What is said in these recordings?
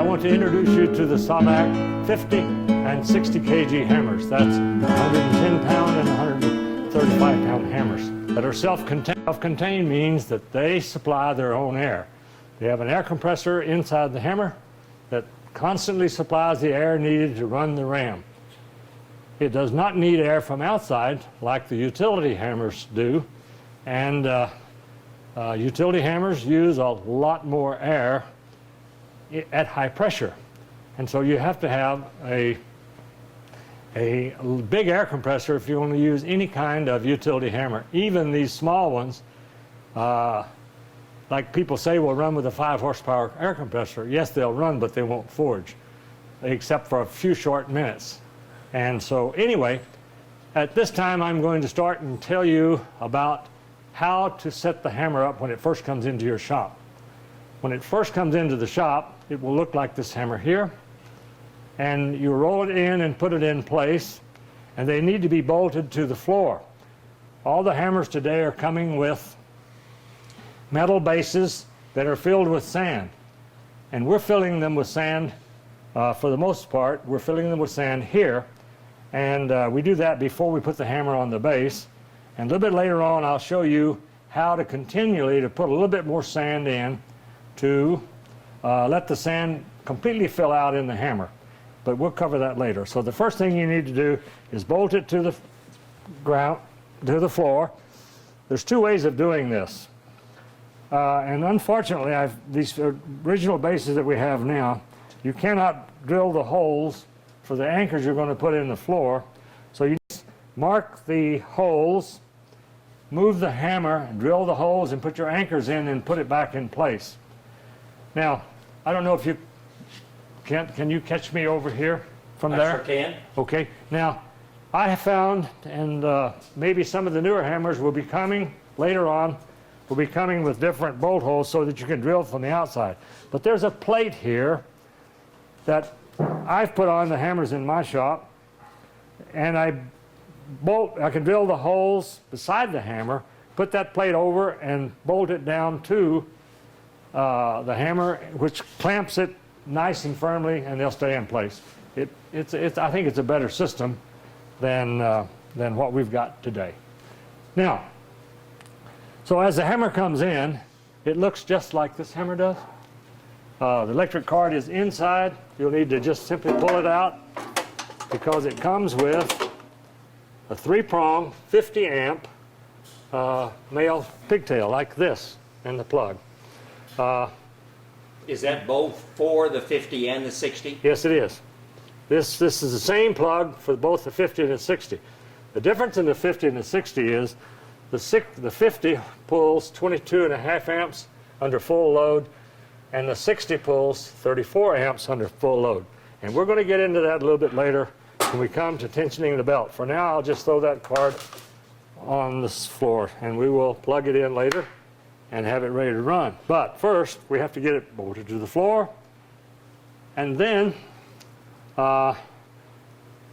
I want to introduce you to the SayMak 50 and 60 kg hammers. That's 110 pound and 135 pound hammers that are self-contained. Self-contained means that they supply their own air. They have an air compressor inside the hammer that constantly supplies the air needed to run the ram. It does not need air from outside like the utility hammers do, and utility hammers use a lot more air at high pressure, and so you have to have a big air compressor if you want to use any kind of utility hammer. Even these small ones, like people say, will run with a 5 horsepower air compressor. Yes, they'll run, but they won't forge, except for a few short minutes. And so anyway, at this time I'm going to start and tell you about how to set the hammer up when it first comes into your shop. When it first comes into the shop, it will look like this hammer here. And you roll it in and put it in place, and they need to be bolted to the floor. All the hammers today are coming with metal bases that are filled with sand. And we're filling them with sand, for the most part, we're filling them with sand here. And we do that before we put the hammer on the base. And a little bit later on, I'll show you how to continually put a little bit more sand in to let the sand completely fill out in the hammer. But we'll cover that later. So the first thing you need to do is bolt it to the ground, to the floor. There's two ways of doing this. And unfortunately, these original bases that we have now, you cannot drill the holes for the anchors you're going to put in the floor. So you just mark the holes, move the hammer, and drill the holes and put your anchors in and put it back in place. Now, I don't know if you can you catch me over here from there? I sure can. Okay. Now, I have found, and maybe some of the newer hammers will be coming later on, will be coming with different bolt holes so that you can drill from the outside. But there's a plate here that I've put on the hammers in my shop, and I can drill the holes beside the hammer, put that plate over and bolt it down to the hammer, which clamps it nice and firmly, and they'll stay in place. I think it's a better system than what we've got today. Now, so as the hammer comes in, it looks just like this hammer does. The electric cord is inside. You'll need to just simply pull it out because it comes with a 3-prong, 50 amp male pigtail like this and the plug. Is that both for the 50 and the 60? Yes, it is. This is the same plug for both the 50 and the 60. The difference in the 50 and the 60 is the 50 pulls 22.5 amps under full load, and the 60 pulls 34 amps under full load. And we're going to get into that a little bit later when we come to tensioning the belt. For now, I'll just throw that card on this floor, and we will plug it in later and have it ready to run. But first, we have to get it bolted to the floor, and then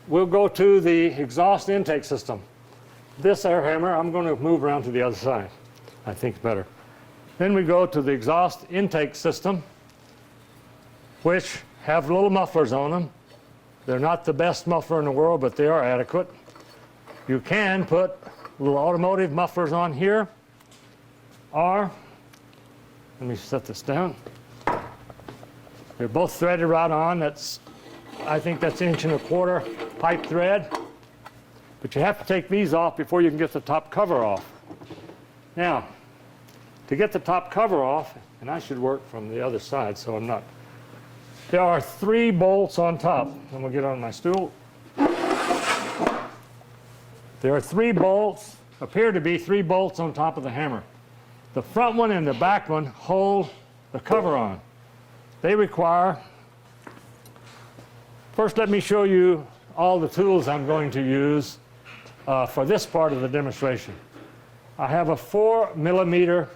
we'll go to the exhaust intake system. This air hammer, I'm going to move around to the other side. I think better. Then we go to the exhaust intake system, which have little mufflers on them. They're not the best muffler in the world, but they are adequate. You can put little automotive mufflers on here, or, let me set this down. They're both threaded right on. I think that's 1.25 inch pipe thread. But you have to take these off before you can get the top cover off. Now, to get the top cover off, and I should work from the other side so I'm not. There are 3 bolts on top. I'm going to get on my stool. There are 3 bolts, appear to be 3 bolts on top of the hammer. The front one and the back one hold the cover on. They require, first let me show you all the tools I'm going to use for this part of the demonstration. I have a 4mm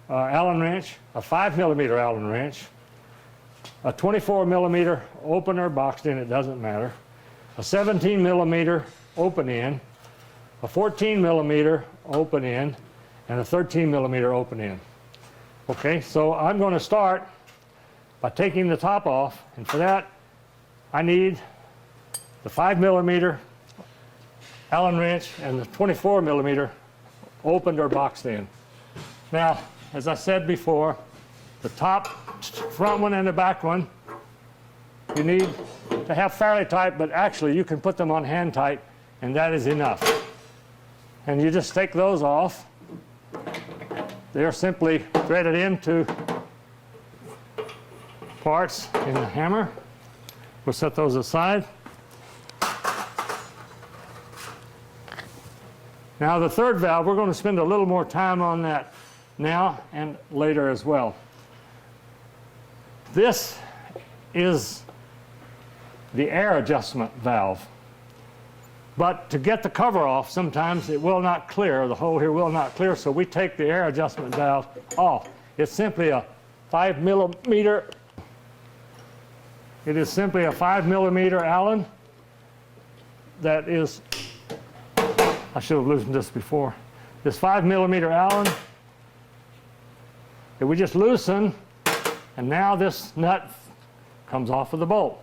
Allen wrench, a 5mm Allen wrench, a 24mm opener boxed in, it doesn't matter, a 17mm open end, a 14mm open end, and a 13mm open end. Okay, so I'm going to start by taking the top off, and for that I need the 5mm Allen wrench and the 24mm opened or boxed in. Now, as I said before, the top front one and the back one you need to have fairly tight, but actually you can put them on hand tight and that is enough. And you just take those off. They're simply threaded into parts in the hammer. We'll set those aside. Now the third valve, we're going to spend a little more time on that now and later as well. This is the air adjustment valve. But to get the cover off, sometimes it will not clear, the hole here will not clear, so we take the air adjustment valve off. It's simply a 5mm. It is simply a 5mm Allen that is, I should have loosened this before. This 5mm Allen that we just loosen, and now this nut comes off of the bolt.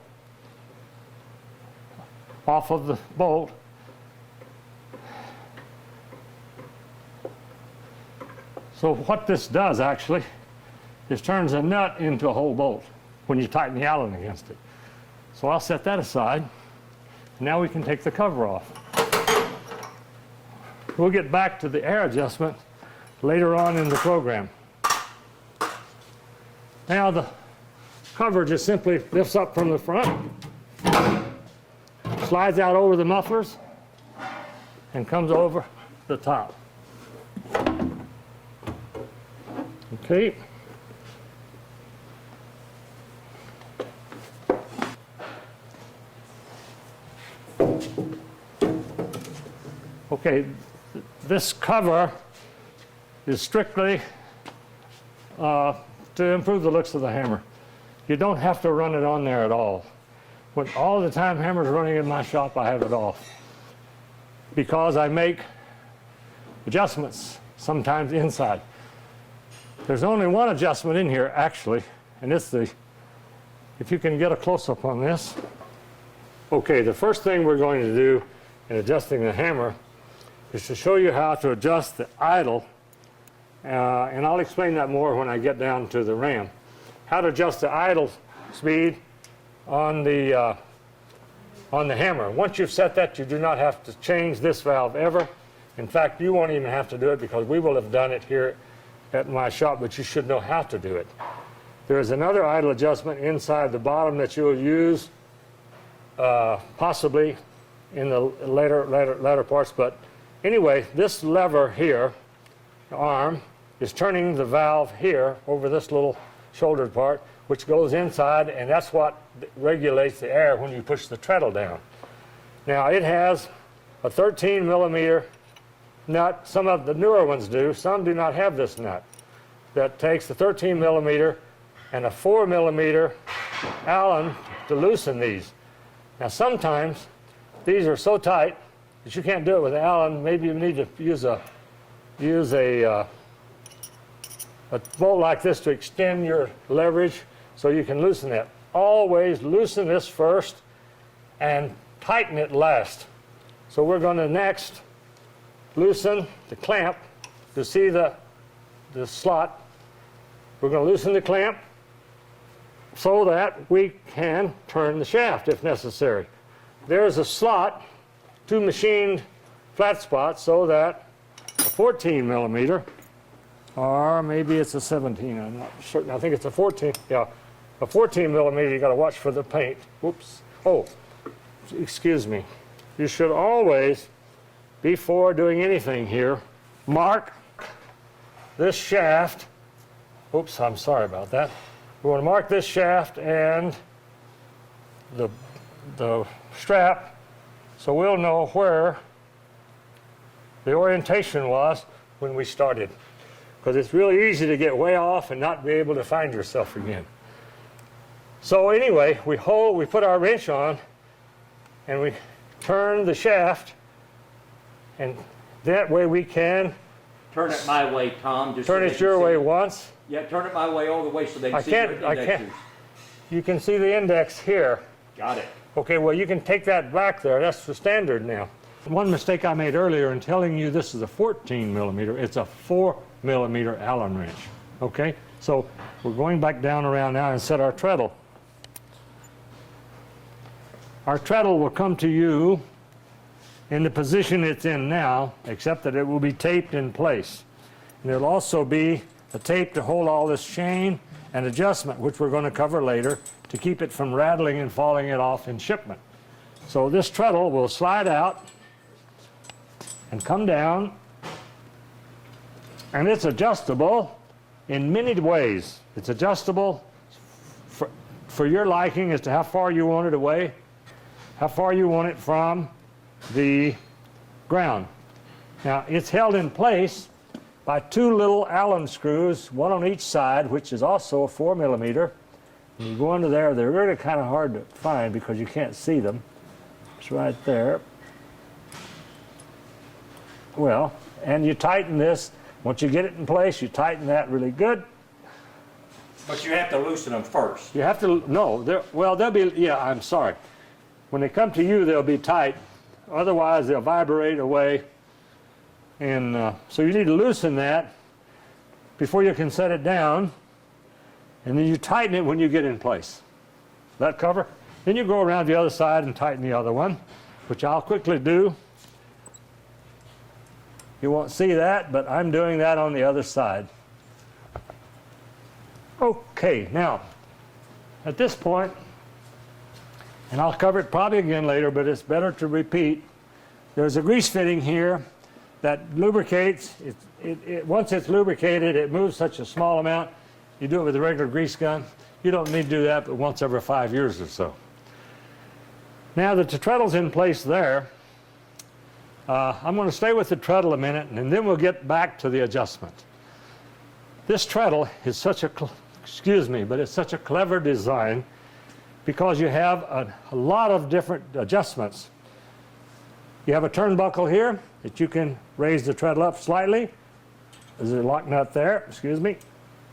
Off of the bolt. So what this does actually is turns a nut into a whole bolt when you tighten the Allen against it. So I'll set that aside. Now we can take the cover off. We'll get back to the air adjustment later on in the program. Now the cover just simply lifts up from the front, slides out over the mufflers, and comes over the top. Okay. Okay, this cover is strictly to improve the looks of the hammer. You don't have to run it on there at all. When all the time hammers running in my shop, I have it off because I make adjustments sometimes inside. There's only one adjustment in here actually, and it's the, if you can get a close-up on this. Okay, the first thing we're going to do in adjusting the hammer is to show you how to adjust the idle, and I'll explain that more when I get down to the ram. How to adjust the idle speed on the hammer. Once you've set that, you do not have to change this valve ever. In fact, you won't even have to do it because we will have done it here at my shop, but you should know how to do it. There is another idle adjustment inside the bottom that you will use possibly in the later parts, but anyway, this lever here, the arm, is turning the valve here over this little shouldered part, which goes inside, and that's what regulates the air when you push the treadle down. Now it has a 13mm nut. Some of the newer ones do. Some do not have this nut. That takes the 13mm and a 4mm Allen to loosen these. Now sometimes these are so tight that you can't do it with an Allen. Maybe you need to use a bolt like this to extend your leverage so you can loosen it. Always loosen this first and tighten it last. So we're going to next loosen the clamp to see the slot. We're going to loosen the clamp so that we can turn the shaft if necessary. There's a slot, 2 machined flat spots, so that a 14mm, or maybe it's a 17, I'm not certain, I think it's a 14, yeah, a 14mm, you got to watch for the paint. Whoops. Oh, excuse me. You should always, before doing anything here, mark this shaft. Oops, I'm sorry about that. We want to mark this shaft and the strap so we'll know where the orientation was when we started. Because it's really easy to get way off and not be able to find yourself again. So anyway, we put our wrench on and we turn the shaft, and that way we can turn it my way, Tom. Just turn so it your way once. Yeah, turn it my way all the way so they can see your indexers. you can see the index here. Got it. Okay, well, you can take that back there. That's the standard now. One mistake I made earlier in telling you this is a 14 millimeter, it's a 4 millimeter Allen wrench. Okay, so we're going back down around now and set our treadle. Our treadle will come to you in the position it's in now, except that it will be taped in place. And there'll also be a tape to hold all this chain and adjustment, which we're going to cover later, to keep it from rattling and falling it off in shipment. So this treadle will slide out and come down, and it's adjustable in many ways. It's adjustable for your liking as to how far you want it away, how far you want it from the ground. Now, it's held in place by two little Allen screws, one on each side, which is also a 4 millimeter. And you go under there, they're really kind of hard to find because you can't see them. It's right there. Well, and you tighten this. Once you get it in place, you tighten that really good. But you have to loosen them first. You have to, no, they'll be, yeah, I'm sorry. When they come to you, they'll be tight. Otherwise, they'll vibrate away. And so you need to loosen that before you can set it down. And then you tighten it when you get in place. That cover? Then you go around the other side and tighten the other one, which I'll quickly do. You won't see that, but I'm doing that on the other side. Okay, now, at this point, and I'll cover it probably again later, but it's better to repeat, there's a grease fitting here that lubricates. Once it's lubricated, it moves such a small amount. You do it with a regular grease gun. You don't need to do that but once every 5 years or so. Now that the treadle's in place there, I'm going to stay with the treadle a minute, and then we'll get back to the adjustment. This treadle is such a, but it's such a clever design because you have a lot of different adjustments. You have a turnbuckle here that you can raise the treadle up slightly. There's a lock nut there,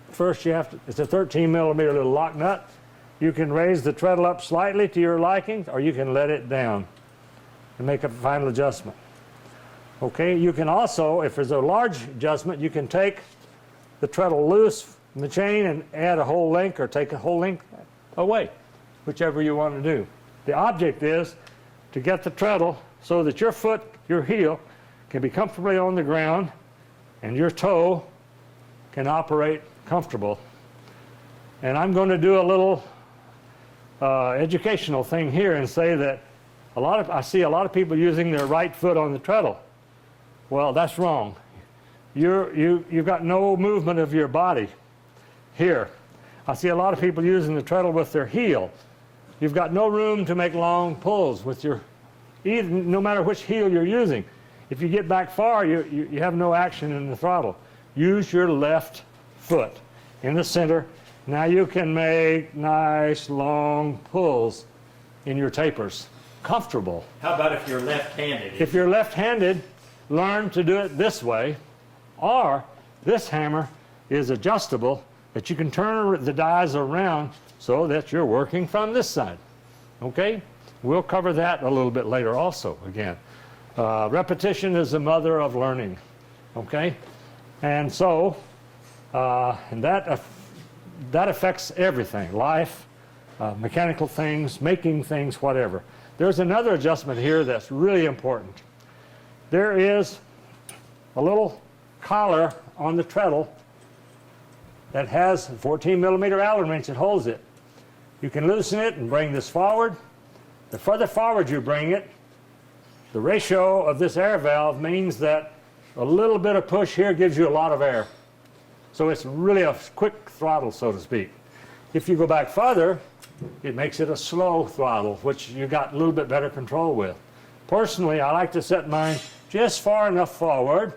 First you have to, it's a 13 millimeter little lock nut. You can raise the treadle up slightly to your liking, or you can let it down and make a final adjustment. Okay, you can also, if there's a large adjustment, you can take the treadle loose from the chain and add a whole link or take a whole link away, whichever you want to do. The object is to get the treadle so that your foot, your heel, can be comfortably on the ground and your toe can operate comfortable. And I'm going to do a little educational thing here and say that I see a lot of people using their right foot on the treadle. Well, that's wrong. You've got no movement of your body here. I see a lot of people using the treadle with their heel. You've got no room to make long pulls with your, no matter which heel you're using. If you get back far, you have no action in the throttle. Use your left foot in the center. Now you can make nice long pulls in your tapers. Comfortable. How about if you're left-handed? If you're left-handed, learn to do it this way, or this hammer is adjustable that you can turn the dies around so that you're working from this side. Okay? We'll cover that a little bit later also again. Repetition is the mother of learning. Okay? And so, and that affects everything, life, mechanical things, making things, whatever. There's another adjustment here that's really important. There is a little collar on the treadle that has a 14 millimeter Allen wrench that holds it. You can loosen it and bring this forward. The further forward you bring it, the ratio of this air valve means that a little bit of push here gives you a lot of air. So it's really a quick throttle, so to speak. If you go back further, it makes it a slow throttle, which you got a little bit better control with. Personally, I like to set mine just far enough forward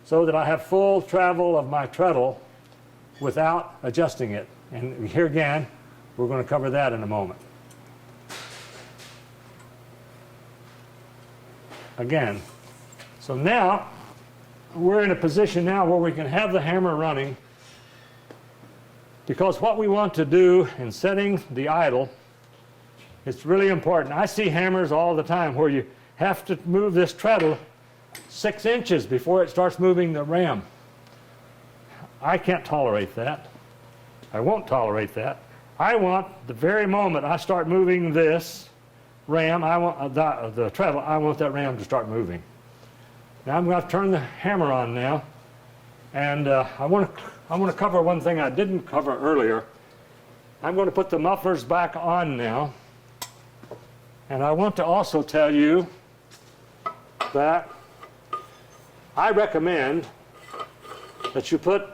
so that I have full travel of my treadle without adjusting it. And here again, we're going to cover that in a moment. Again, so now we're in a position now where we can have the hammer running Because what we want to do in setting the idle, it's really important. I see hammers all the time where you have to move this treadle 6 inches before it starts moving the ram. I can't tolerate that. I won't tolerate that. I want the very moment I start moving this ram, I want the treadle, I want that ram to start moving. Now I'm going to turn the hammer on now, and I want to cover one thing I didn't cover earlier. I'm going to put the mufflers back on now, and I want to also tell you that I recommend that you put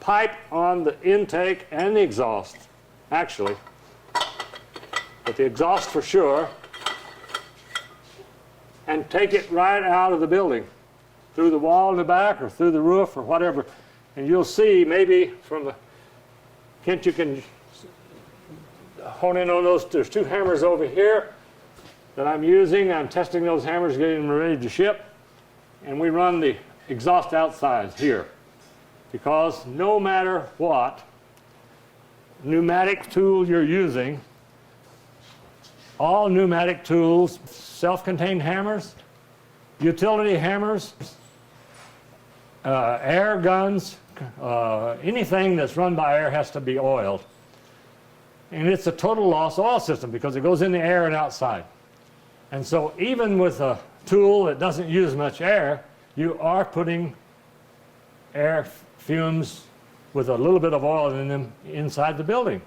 pipe on the intake and the exhaust, actually, but the exhaust for sure, and take it right out of the building, through the wall in the back or through the roof or whatever. And you'll see maybe from the, Kent, you can hone in on those. There's 2 hammers over here that I'm using. I'm testing those hammers, getting them ready to ship. And we run the exhaust outside here. Because no matter what pneumatic tool you're using, all pneumatic tools, self-contained hammers, utility hammers, air guns, anything that's run by air has to be oiled. And it's a total loss oil system because it goes in the air and outside. And so even with a tool that doesn't use much air, you are putting air fumes with a little bit of oil in them inside the building.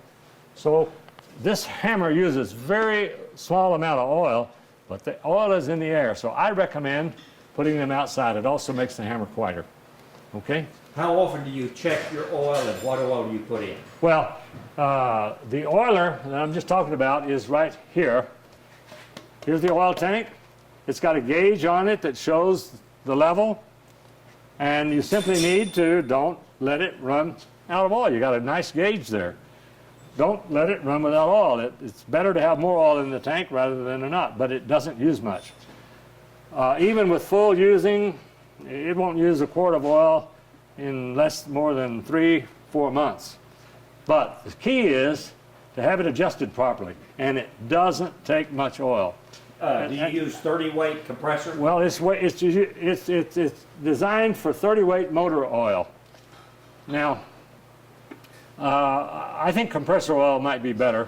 So this hammer uses very small amount of oil, but the oil is in the air. So I recommend putting them outside. It also makes the hammer quieter. Okay? How often do you check your oil, and what oil do you put in? Well, the oiler that I'm just talking about is right here. Here's the oil tank. It's got a gauge on it that shows the level. And you simply need to, don't let it run out of oil. You got a nice gauge there. Don't let it run without oil. It's better to have more oil in the tank rather than not, but it doesn't use much. Even with full using, it won't use a quart of oil in more than 3-4 months. But the key is to have it adjusted properly, and it doesn't take much oil. Do you use 30-weight compressor? Well, it's designed for 30-weight motor oil. Now, I think compressor oil might be better.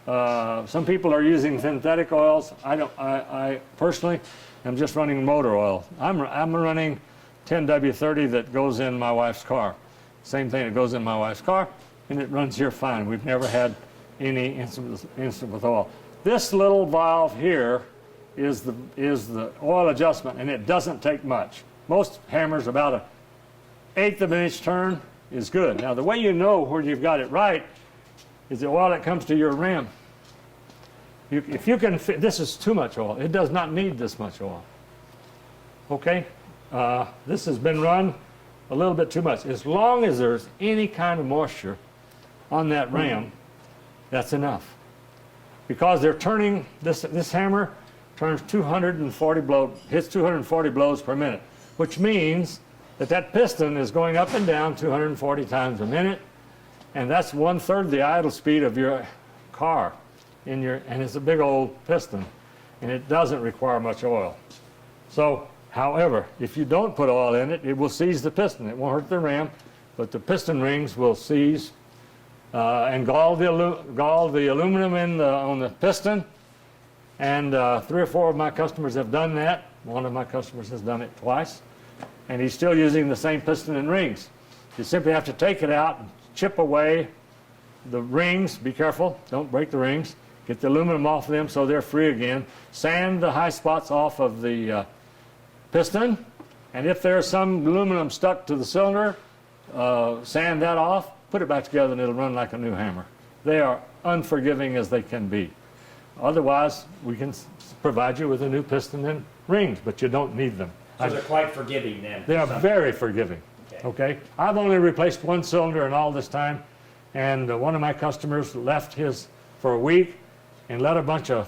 Some people are using synthetic oils. I personally am just running motor oil. I'm running 10W30 that goes in my wife's car. Same thing that goes in my wife's car, and it runs here fine. We've never had any incident with oil. This little valve here is the oil adjustment, and it doesn't take much. Most hammers, about 1/8 of an inch turn is good. Now, the way you know where you've got it right is the oil that comes to your rim. If you can fit, this is too much oil. It does not need this much oil. Okay? This has been run a little bit too much. As long as there's any kind of moisture on that ram, that's enough. Because they're turning, this hammer turns 240 blows, hits 240 blows per minute, which means that piston is going up and down 240 times a minute, and that's 1/3 the idle speed of your car. And it's a big old piston, and it doesn't require much oil. So, however, if you don't put oil in it, it will seize the piston. It won't hurt the ram, but the piston rings will seize and gall the aluminum on the piston. And 3 or 4 of my customers have done that. One of my customers has done it twice. And he's still using the same piston and rings. You simply have to take it out and chip away the rings. Be careful, don't break the rings. Get the aluminum off of them so they're free again. Sand the high spots off of the piston. And if there's some aluminum stuck to the cylinder, sand that off, put it back together, and it'll run like a new hammer. They are unforgiving as they can be. Otherwise, we can provide you with a new piston and rings, but you don't need them. So they're quite forgiving then? They are very forgiving. Okay? I've only replaced 1 cylinder in all this time, and one of my customers left his for a week and let a bunch of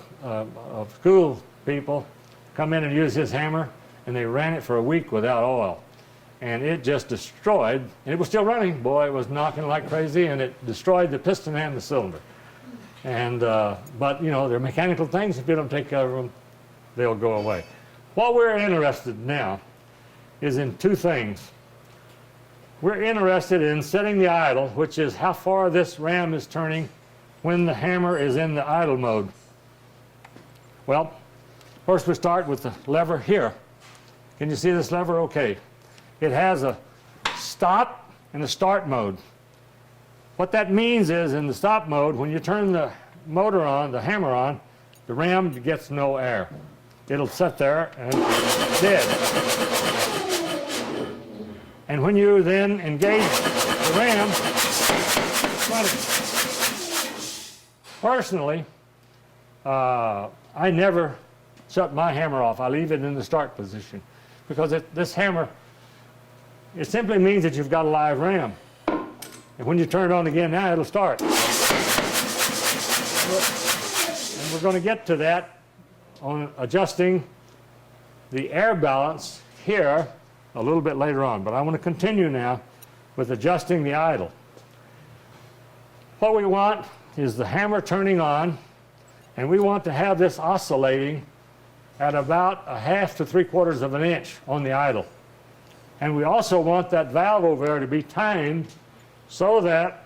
school people come in and use his hammer, and they ran it for a week without oil. and it just destroyed, and it was still running. Boy, it was knocking like crazy, and it destroyed the piston and the cylinder. And, but, you know, they're mechanical things. If you don't take care of them, they'll go away. What we're interested in now is in two things. We're interested in setting the idle, which is how far this ram is turning when the hammer is in the idle mode. Well, first we start with the lever here. Can you see this lever? Okay. It has a stop and a start mode. What that means is in the stop mode, when you turn the motor on, the hammer on, the ram gets no air. It'll sit there and dead. And when you then engage the ram, it's running. Personally, I never shut my hammer off. I leave it in the start position because this hammer, it simply means that you've got a live ram. And when you turn it on again now, it'll start. And we're going to get to that on adjusting the air balance here a little bit later on. But I want to continue now with adjusting the idle. What we want is the hammer turning on, and we want to have this oscillating at about 1/2 to 3/4 of an inch on the idle. And we also want that valve over there to be timed so that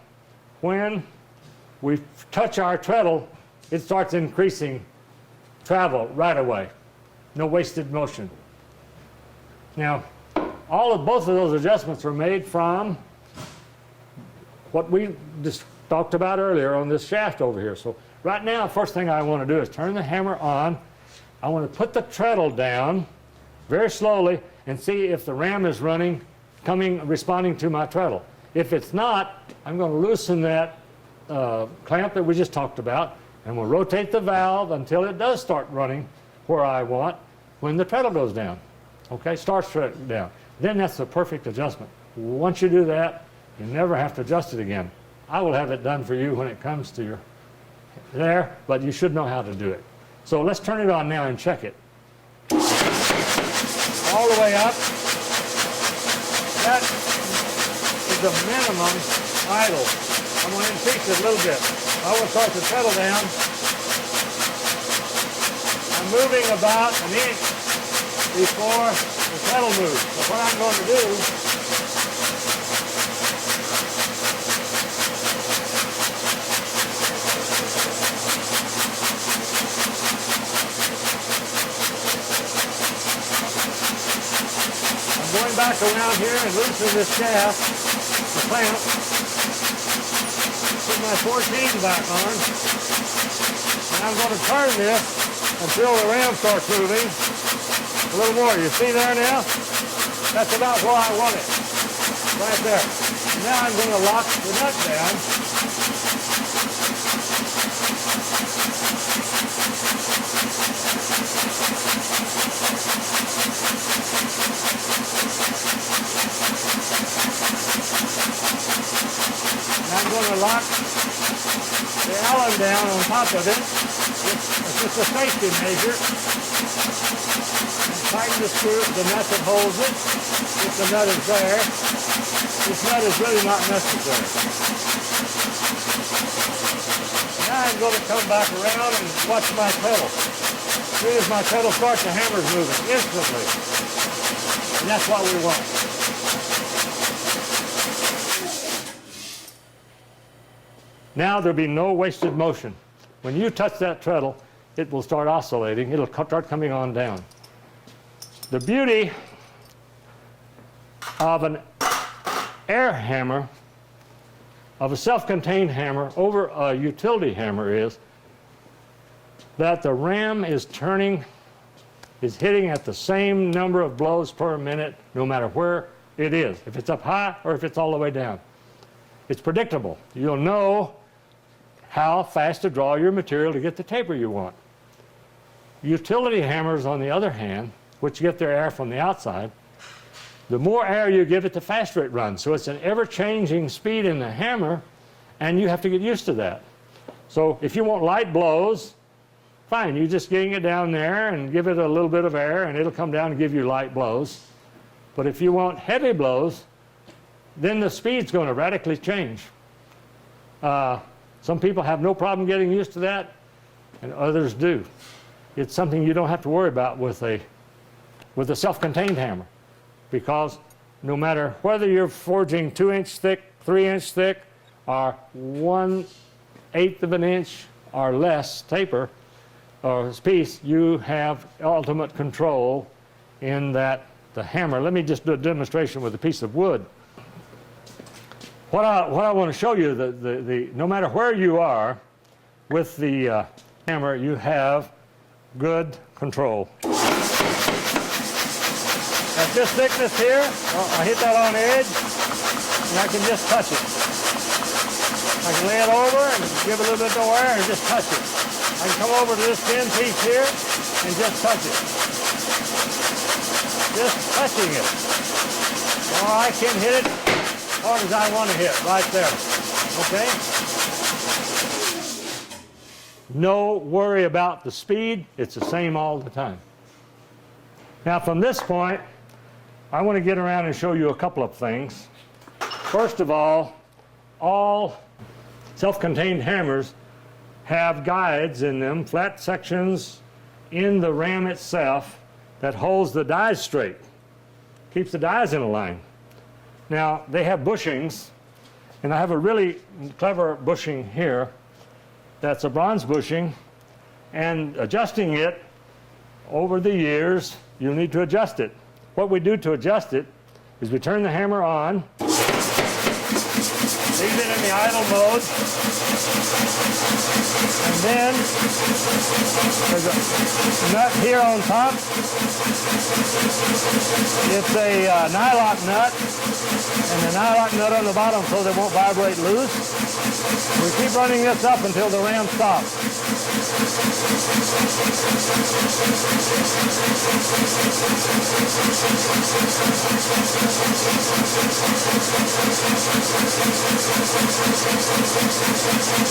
when we touch our treadle, it starts increasing travel right away. No wasted motion. Now, both of those adjustments were made from what we just talked about earlier on this shaft over here. So right now, first thing I want to do is turn the hammer on. I want to put the treadle down very slowly and see if the ram is running, responding to my treadle. If it's not, I'm going to loosen that clamp that we just talked about, and we'll rotate the valve until it does start running where I want when the treadle goes down. Okay, starts down. Then that's the perfect adjustment. Once you do that, you never have to adjust it again. I will have it done for you when it comes to your there, but you should know how to do it. So let's turn it on now and check it. All the way up. That is the minimum idle. I'm going to increase it a little bit. I will start the treadle down. I'm moving about an inch before the treadle moves. So what I'm going to do going back around here and loosen this shaft, the clamp, put my 14 back on, and I'm going to turn this until the ram starts moving a little more. You see there now? That's about where I want it, right there. Now I'm going to lock the nut down. I'm going to lock the Allen down on top of it. It's just a safety measure. And tighten the screw, the nut that holds it, if the nut is there. This nut is really not necessary. Now I'm going to come back around and watch my pedal. As soon as my pedal starts, the hammer's moving instantly. And that's what we want. Now there'll be no wasted motion. When you touch that treadle, it will start oscillating. It'll start coming on down. The beauty of an air hammer, of a self-contained hammer over a utility hammer is that the ram is hitting at the same number of blows per minute no matter where it is, if it's up high or if it's all the way down. It's predictable. You'll know how fast to draw your material to get the taper you want. Utility hammers, on the other hand, which get their air from the outside, the more air you give it, the faster it runs. So it's an ever-changing speed in the hammer, and you have to get used to that. So if you want light blows, fine, you just getting it down there and give it a little bit of air, and it'll come down and give you light blows. But if you want heavy blows, then the speed's going to radically change. Some people have no problem getting used to that, and others do. It's something you don't have to worry about with a self-contained hammer, because no matter whether you're forging 2-inch thick, 3-inch thick, or 1/8 of an inch or less taper or piece, you have ultimate control in that the hammer. Let me just do a demonstration with a piece of wood. What I want to show you, no matter where you are with the hammer, you have good control. At this thickness here, I hit that on the edge, and I can just touch it. I can lay it over and give a little bit of wear and just touch it. I can come over to this thin piece here and just touch it. Just touching it. Oh, I can hit it as hard as I want to hit, right there. Okay? No worry about the speed. It's the same all the time. Now, from this point, I want to get around and show you a couple of things. First of all self-contained hammers have guides in them, flat sections in the ram itself that holds the dies straight, keeps the dies in a line. Now, they have bushings, and I have a really clever bushing here that's a bronze bushing, and adjusting it over the years, you'll need to adjust it. What we do to adjust it is we turn the hammer on, leave it in the idle mode, and then there's a nut here on top. It's a nylock nut, and the nylock nut on the bottom so they won't vibrate loose. We keep running this up until the ram stops.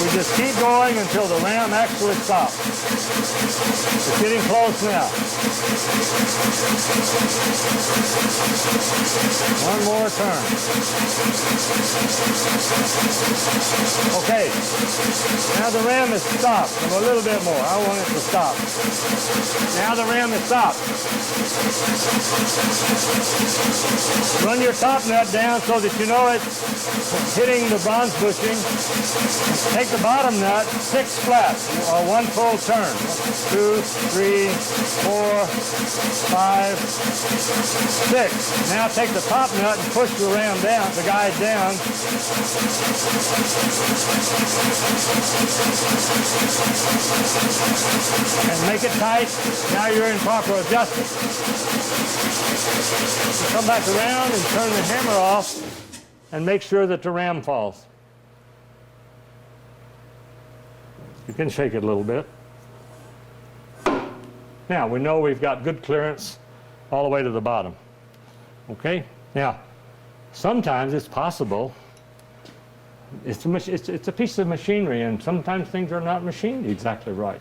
We just keep going until the ram actually stops. It's getting close now. One more turn. Okay, now the ram is stopped. A little bit more. I want it to stop. Now the ram is stopped. Run your top nut down so that you know it's hitting the bronze bushing. Take the bottom nut 6 flaps, or 1 full turn. 2, 3, 4, 5, 6. Now take the top nut and push the ram down, the guide down. And make it tight. Now you're in proper adjustment. You come back around and turn the hammer off and make sure that the ram falls. You can shake it a little bit. Now we know we've got good clearance all the way to the bottom. Okay? Now, sometimes it's possible. It's a piece of machinery, and sometimes things are not machined exactly right,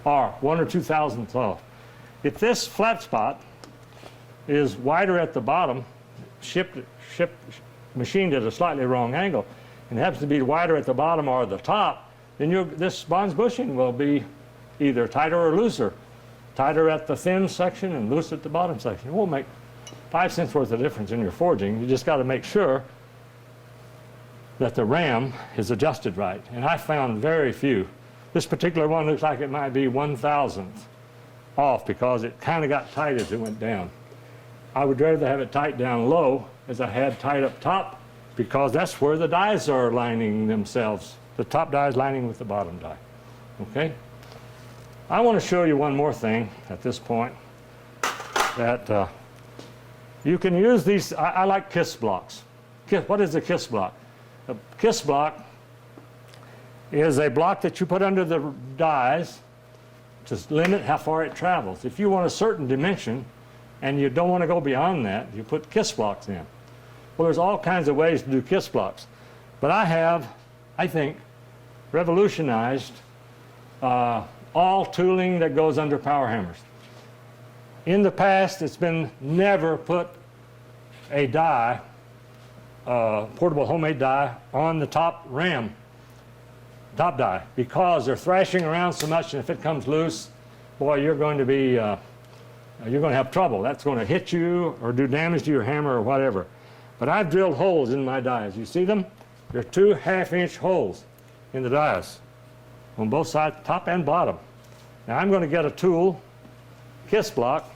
or 1 or 2 thousandths off. If this flat spot is wider at the bottom, machined at a slightly wrong angle, and happens to be wider at the bottom or the top, then this bronze bushing will be either tighter or looser. Tighter at the thin section and loose at the bottom section. It won't make 5 cents worth of difference in your forging. You just got to make sure that the ram is adjusted right. And I found very few. This particular one looks like it might be 1/1000th off because it kind of got tight as it went down. I would rather have it tight down low as I had tight up top, because that's where the dies are lining themselves. The top die is lining with the bottom die. Okay? I want to show you one more thing at this point, that you can use these. I like kiss blocks. What is a kiss block? A kiss block is a block that you put under the dies to limit how far it travels. If you want a certain dimension and you don't want to go beyond that, you put kiss blocks in. Well, there's all kinds of ways to do kiss blocks. But I have, I think, revolutionized all tooling that goes under power hammers. In the past, it's been never put a die, portable homemade die, on the top ram, top die, because they're thrashing around so much, and if it comes loose, boy, you're going to be, you're going to have trouble. That's going to hit you or do damage to your hammer or whatever. But I've drilled holes in my dies. You see them? They're 2 half-inch holes in the dies on both sides, top and bottom. Now I'm going to get a tool, kiss block,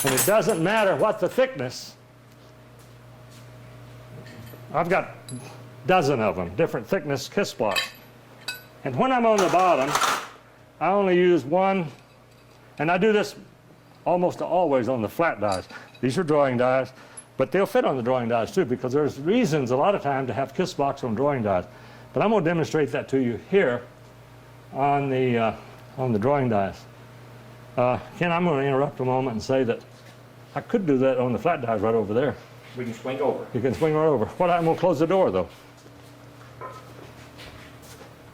and it doesn't matter what the thickness. I've got a dozen of them, different thickness kiss blocks. And when I'm on the bottom, I only use one, and I do this almost always on the flat dies. These are drawing dies, but they'll fit on the drawing dies too, because there's reasons a lot of time to have kiss blocks on drawing dies. But I'm going to demonstrate that to you here on the drawing dies. Ken, I'm going to interrupt a moment and say that I could do that on the flat dies right over there. We can swing over. You can swing right over. I'm going to close the door though.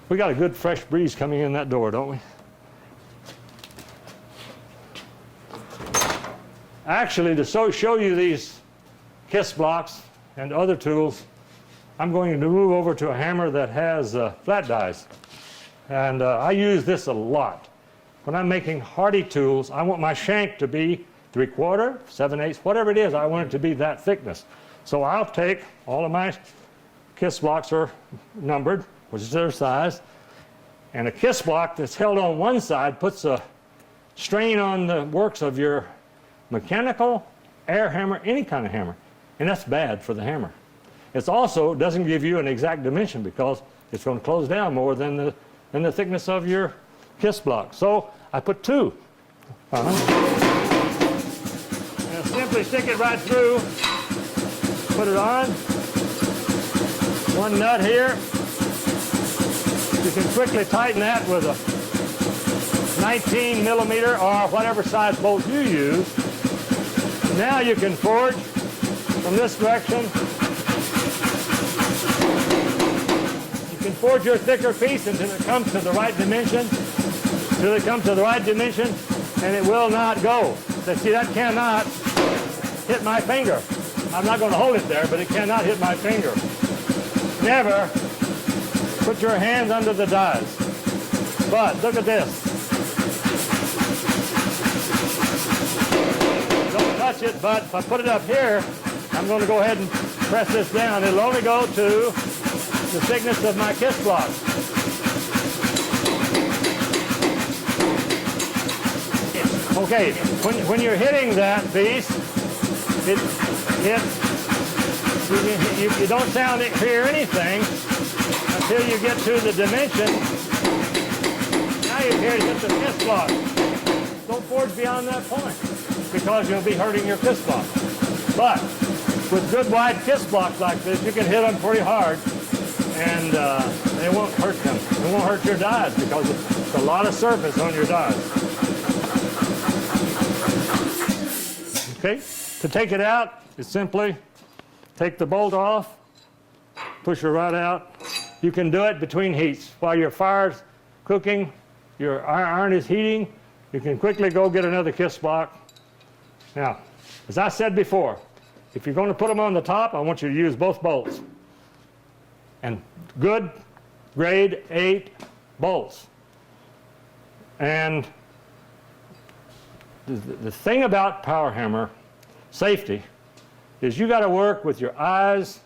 We got a good fresh breeze coming in that door, don't we? Actually, to show you these kiss blocks and other tools, I'm going to move over to a hammer that has flat dies. And I use this a lot. When I'm making hardy tools, I want my shank to be 3/4, 7/8, whatever it is, I want it to be that thickness. So I'll take all of my kiss blocks are numbered, which is their size, and a kiss block that's held on one side puts a strain on the works of your mechanical, air hammer, any kind of hammer, and that's bad for the hammer. It also doesn't give you an exact dimension because it's going to close down more than the thickness of your kiss block. So I put 2. And simply stick it right through, put it on, one nut here. You can quickly tighten that with a 19 millimeter or whatever size bolt you use. Now you can forge from this direction. You can forge your thicker piece until it comes to the right dimension. Until it comes to the right dimension, and it will not go. So see, that cannot hit my finger. I'm not going to hold it there, but it cannot hit my finger. Never put your hands under the dies. But look at this. Don't touch it, but if I put it up here, I'm going to go ahead and press this down. It'll only go to the thickness of my kiss block. Okay, when you're hitting that piece, you don't hear anything until you get to the dimension. Now you hear it hit the kiss block. Don't forge beyond that point because you'll be hurting your kiss block. But with good wide kiss blocks like this, you can hit them pretty hard, and they won't hurt them. It won't hurt your dies because it's a lot of surface on your dies. Okay, to take it out, it's simply take the bolt off, push it right out. You can do it between heats. While your fire's cooking, your iron is heating, you can quickly go get another kiss block. Now, as I said before, if you're going to put them on the top, I want you to use both bolts. And good grade 8 bolts. And the thing about power hammer safety is you got to work with your eyes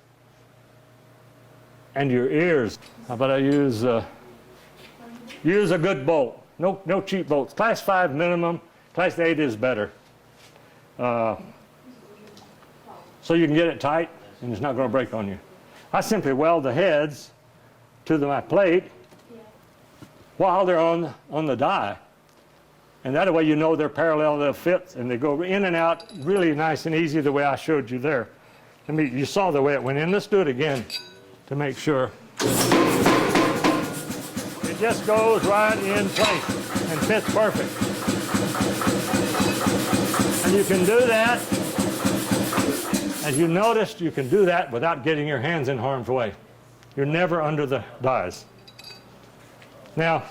and your ears. How about I use a good bolt? No cheap bolts. Class 5 minimum. Class 8 is better. So you can get it tight and it's not going to break on you. I simply weld the heads to my plate while they're on the die. And that way you know they're parallel, they'll fit, and they go in and out really nice and easy the way I showed you there. You saw the way it went in. Let's do it again to make sure. It just goes right in place and fits perfect. And you can do that, as you noticed, you can do that without getting your hands in harm's way. You're never under the dies. Now,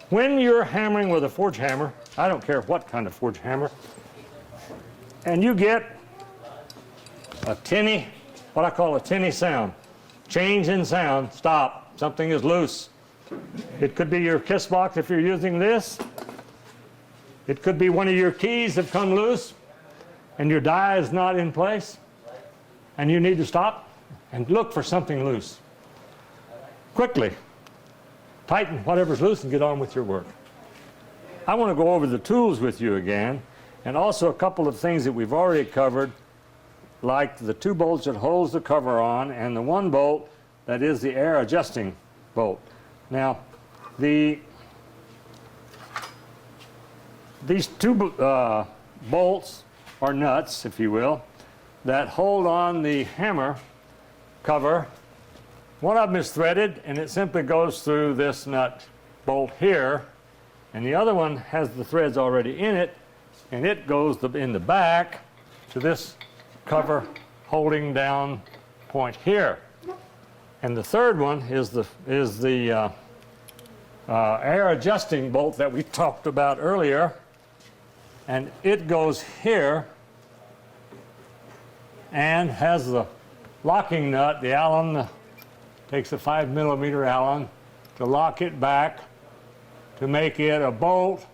when you're hammering with a forge hammer, I don't care what kind of forge hammer. And you get a tinny, what I call a tinny sound. Change in sound, stop, something is loose. It could be your kiss box if you're using this. It could be one of your keys have come loose and your die is not in place and you need to stop and look for something loose. Quickly, tighten whatever's loose and get on with your work. I want to go over the tools with you again, and also a couple of things that we've already covered, like the 2 bolts that holds the cover on and the 1 bolt that is the air adjusting bolt. Now, these 2 bolts or nuts, if you will, that hold on the hammer cover. One of them is threaded and it simply goes through this nut bolt here, and the other one has the threads already in it, and it goes in the back to this cover holding down point here. And the third one is the air adjusting bolt that we talked about earlier, and it goes here and has the locking nut, the Allen, takes a 5mm Allen to lock it back to make it a bolt.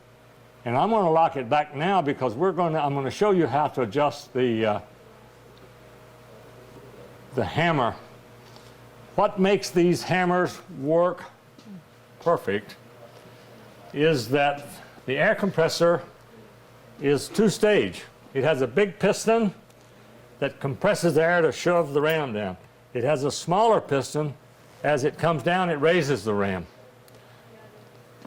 And I'm going to lock it back now because I'm going to show you how to adjust the hammer. What makes these hammers work perfect is that the air compressor is 2-stage. It has a big piston that compresses air to shove the ram down. It has a smaller piston. As it comes down, it raises the ram.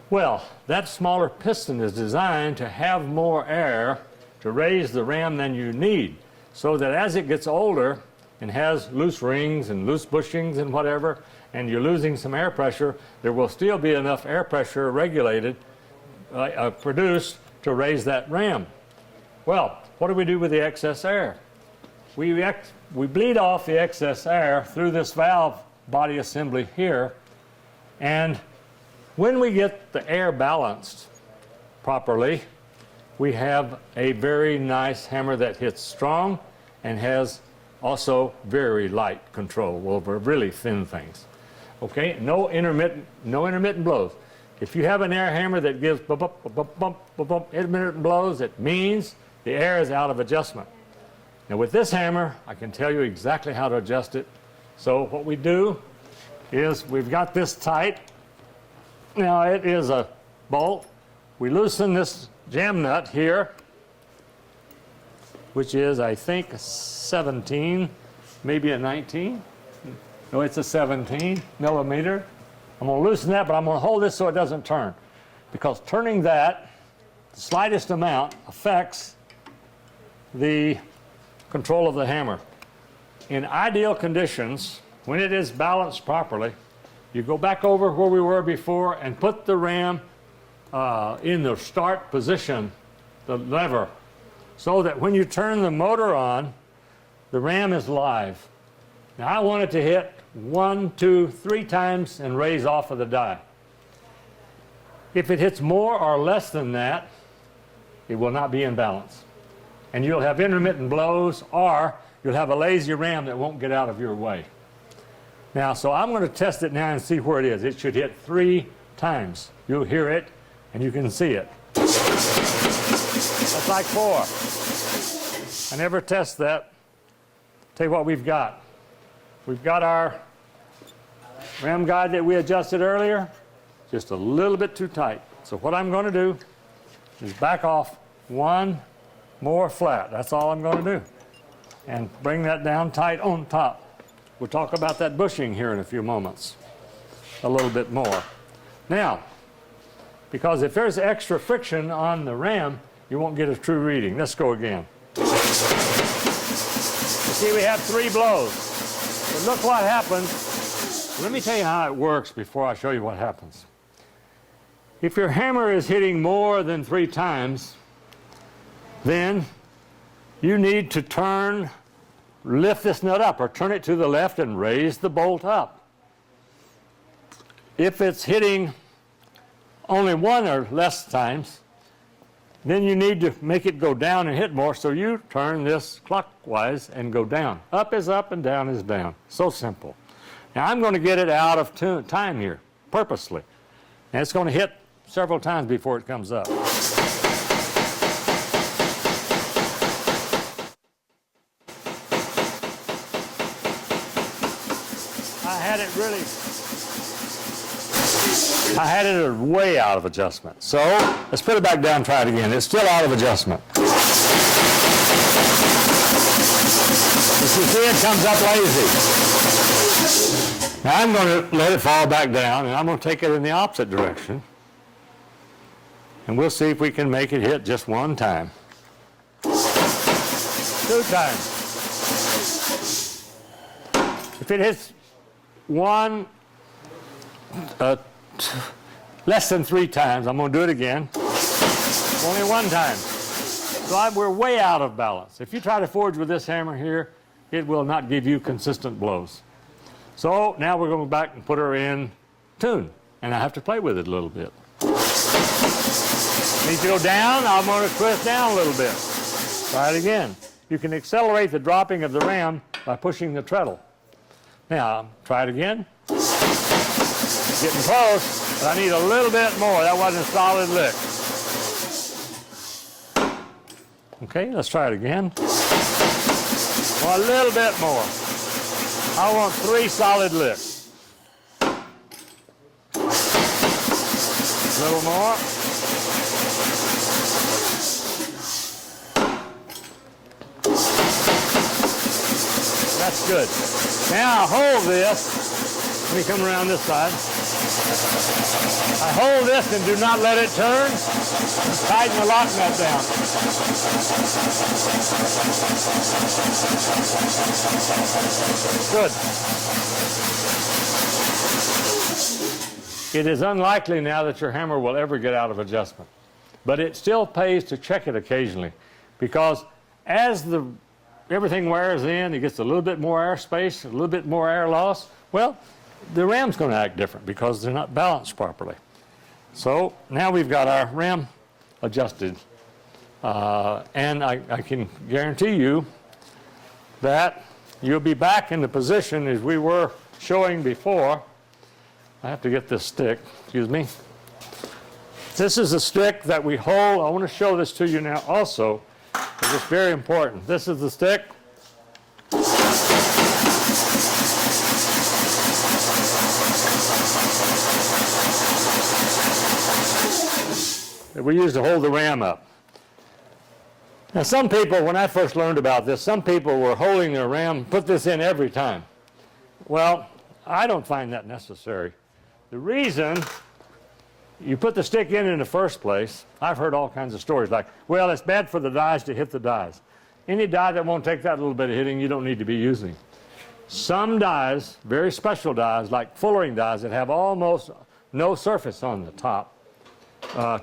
Well, that smaller piston is designed to have more air to raise the ram than you need, so that as it gets older and has loose rings and loose bushings and whatever, and you're losing some air pressure, there will still be enough air pressure regulated, produced to raise that ram. Well, what do we do with the excess air? We bleed off the excess air through this valve body assembly here, and when we get the air balanced properly, we have a very nice hammer that hits strong and has also very light control over really thin things. Okay, no intermittent blows. If you have an air hammer that gives bump, bump, bump, bump, bump, bump, intermittent blows, it means the air is out of adjustment. Now with this hammer, I can tell you exactly how to adjust it. So what we do is we've got this tight. Now it is a bolt. We loosen this jam nut here, which is, I think, a 17, maybe a 19. No, it's a 17mm. I'm going to loosen that, but I'm going to hold this so it doesn't turn, because turning that, the slightest amount, affects the control of the hammer. In ideal conditions, when it is balanced properly, you go back over where we were before and put the ram in the start position, the lever, so that when you turn the motor on, the ram is live. Now I want it to hit 1, 2, 3 times and raise off of the die. If it hits more or less than that, it will not be in balance. And you'll have intermittent blows, or you'll have a lazy ram that won't get out of your way. Now, so I'm going to test it now and see where it is. It should hit 3 times. You'll hear it and you can see it. That's like 4. I never test that. Tell you what we've got. We've got our ram guide that we adjusted earlier, just a little bit too tight. So what I'm going to do is back off 1 more flat. That's all I'm going to do. And bring that down tight on top. We'll talk about that bushing here in a few moments, a little bit more. Now, because if there's extra friction on the ram, you won't get a true reading. Let's go again. You see, we have 3 blows. But look what happens. Let me tell you how it works before I show you what happens. If your hammer is hitting more than 3 times, then you need to lift this nut up, or turn it to the left and raise the bolt up. If it's hitting only 1 or less times, Then you need to make it go down and hit more, so you turn this clockwise and go down. Up is up and down is down. So simple. Now I'm going to get it out of time here, purposely. And it's going to hit several times before it comes up. I had it way out of adjustment. So let's put it back down and try it again. It's still out of adjustment. You see it comes up lazy. Now I'm going to let it fall back down, and I'm going to take it in the opposite direction. And we'll see if we can make it hit just one time. 2 times. If it hits less than 3 times, I'm going to do it again. Only 1 time. So we're way out of balance. If you try to forge with this hammer here, it will not give you consistent blows. So now we're going back and put her in tune, and I have to play with it a little bit. Needs to go down. I'm going to twist down a little bit. Try it again. You can accelerate the dropping of the ram by pushing the treadle. Now, try it again. Getting close, but I need a little bit more. That wasn't a solid lick. Okay, let's try it again. Well, a little bit more. I want 3 solid licks. A little more. That's good. Now hold this. Let me come around this side. I hold this and do not let it turn. Tighten the lock nut down. Good. It is unlikely now that your hammer will ever get out of adjustment. But it still pays to check it occasionally, because as everything wears in, it gets a little bit more air space, a little bit more air loss. Well, the ram's going to act different because they're not balanced properly. So now we've got our ram adjusted. And I can guarantee you that you'll be back in the position as we were showing before. I have to get this stick, excuse me. This is a stick that we hold. I want to show this to you now also, because it's very important. This is the stick. That we use to hold the ram up. Now some people, when I first learned about this, some people were holding their ram, put this in every time. Well, I don't find that necessary. The reason you put the stick in the first place, I've heard all kinds of stories like, well, it's bad for the dies to hit the dies. Any die that won't take that little bit of hitting, you don't need to be using. Some dies, very special dies, like fullering dies that have almost no surface on the top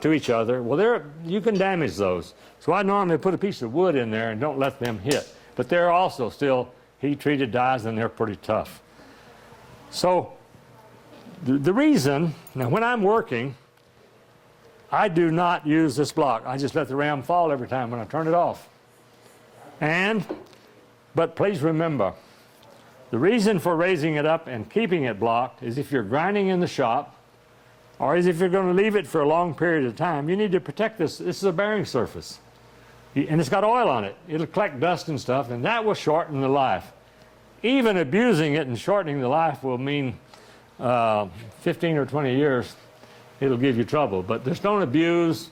to each other, well, you can damage those. So I normally put a piece of wood in there and don't let them hit. But they're also still heat-treated dies, and they're pretty tough. So the reason, now when I'm working, I do not use this block. I just let the ram fall every time when I turn it off. But please remember, the reason for raising it up and keeping it blocked is if you're grinding in the shop, or as if you're going to leave it for a long period of time, you need to protect this. This is a bearing surface. And it's got oil on it. It'll collect dust and stuff, and that will shorten the life. Even abusing it and shortening the life will mean 15 or 20 years, it'll give you trouble. But just don't abuse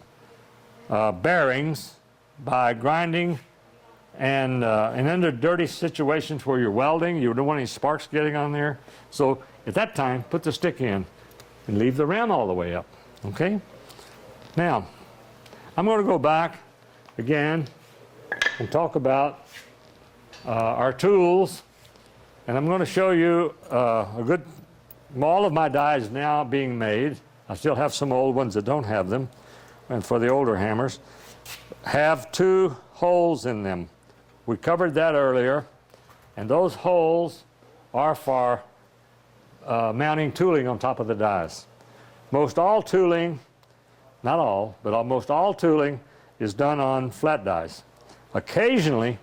bearings by grinding and under dirty situations where you're welding. You don't want any sparks getting on there. So at that time, put the stick in and leave the ram all the way up, okay? Now, I'm going to go back again and talk about our tools, and I'm going to show you all of my dies now being made. I still have some old ones that don't have them, and for the older hammers, have 2 holes in them. We covered that earlier, and those holes are for mounting tooling on top of the dies. Most all tooling, not all, but almost all tooling is done on flat dies. Occasionally,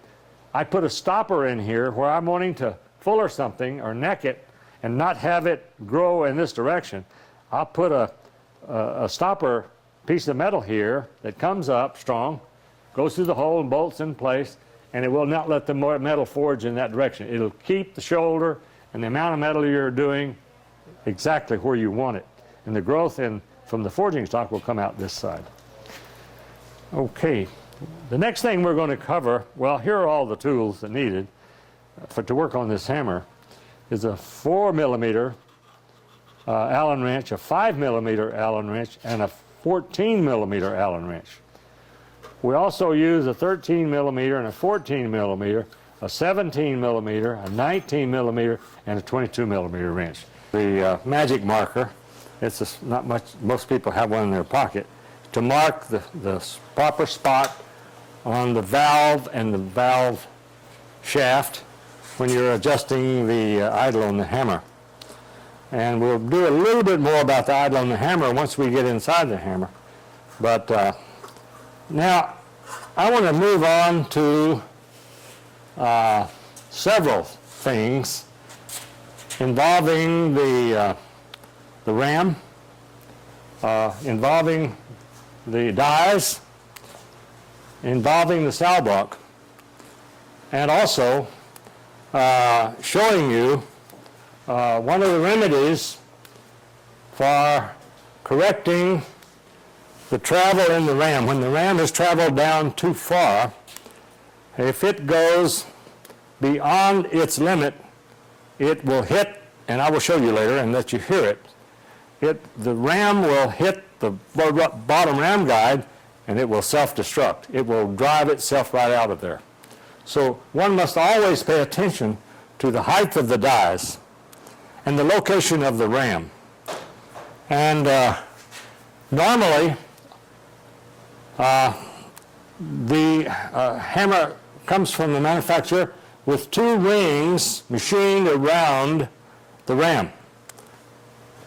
I put a stopper in here where I'm wanting to fuller something or neck it and not have it grow in this direction. I'll put a stopper piece of metal here that comes up strong, goes through the hole and bolts in place, and it will not let the metal forge in that direction. It'll keep the shoulder and the amount of metal you're doing exactly where you want it. And the growth from the forging stock will come out this side. Okay, the next thing we're going to cover, well, here are all the tools that needed to work on this hammer, is a 4mm Allen wrench, a 5mm Allen wrench, and a 14mm Allen wrench. We also use a 13mm and a 14mm, a 17mm, a 19mm, and a 22mm wrench. The magic marker, it's not much, most people have one in their pocket, to mark the proper spot on the valve and the valve shaft when you're adjusting the idle on the hammer. And we'll do a little bit more about the idle on the hammer once we get inside the hammer. But now I want to move on to several things involving the ram, involving the dies, involving the saw block, and also showing you one of the remedies for correcting the travel in the ram. When the ram has traveled down too far, if it goes beyond its limit, it will hit, and I will show you later and let you hear it, the ram will hit the bottom ram guide and it will self-destruct. It will drive itself right out of there. So one must always pay attention to the height of the dies and the location of the ram. And normally, the hammer comes from the manufacturer with 2 rings machined around the ram.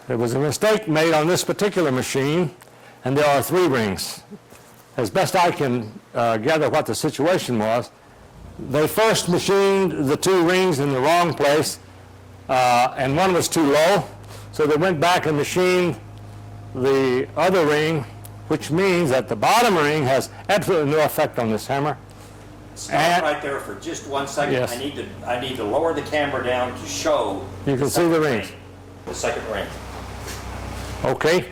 There was a mistake made on this particular machine, and there are 3 rings. As best I can gather what the situation was, they first machined the 2 rings in the wrong place, and one was too low, so they went back and machined the other ring, which means that the bottom ring has absolutely no effect on this hammer. Stop right there for just 1 second. Yes. I need to lower the camera down to show. You can see the rings. The second ring. Okay.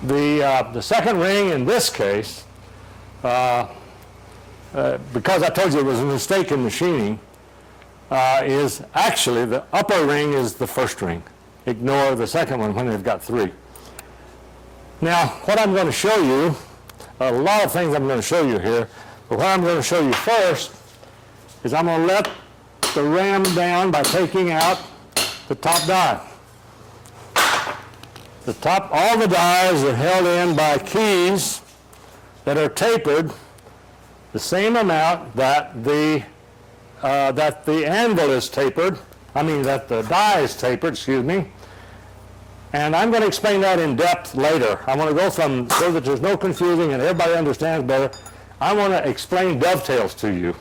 The second ring in this case, because I told you it was a mistake in machining, is actually the upper ring is the first ring. Ignore the second one when they've got 3. Now, what I'm going to show you, a lot of things I'm going to show you here, but what I'm going to show you first is I'm going to let the ram down by taking out the top die. All the dies are held in by keys that are tapered the same amount that the anvil is tapered, that the die is tapered, excuse me. And I'm going to explain that in depth later. I want to go so that there's no confusing and everybody understands better. I want to explain dovetails to you.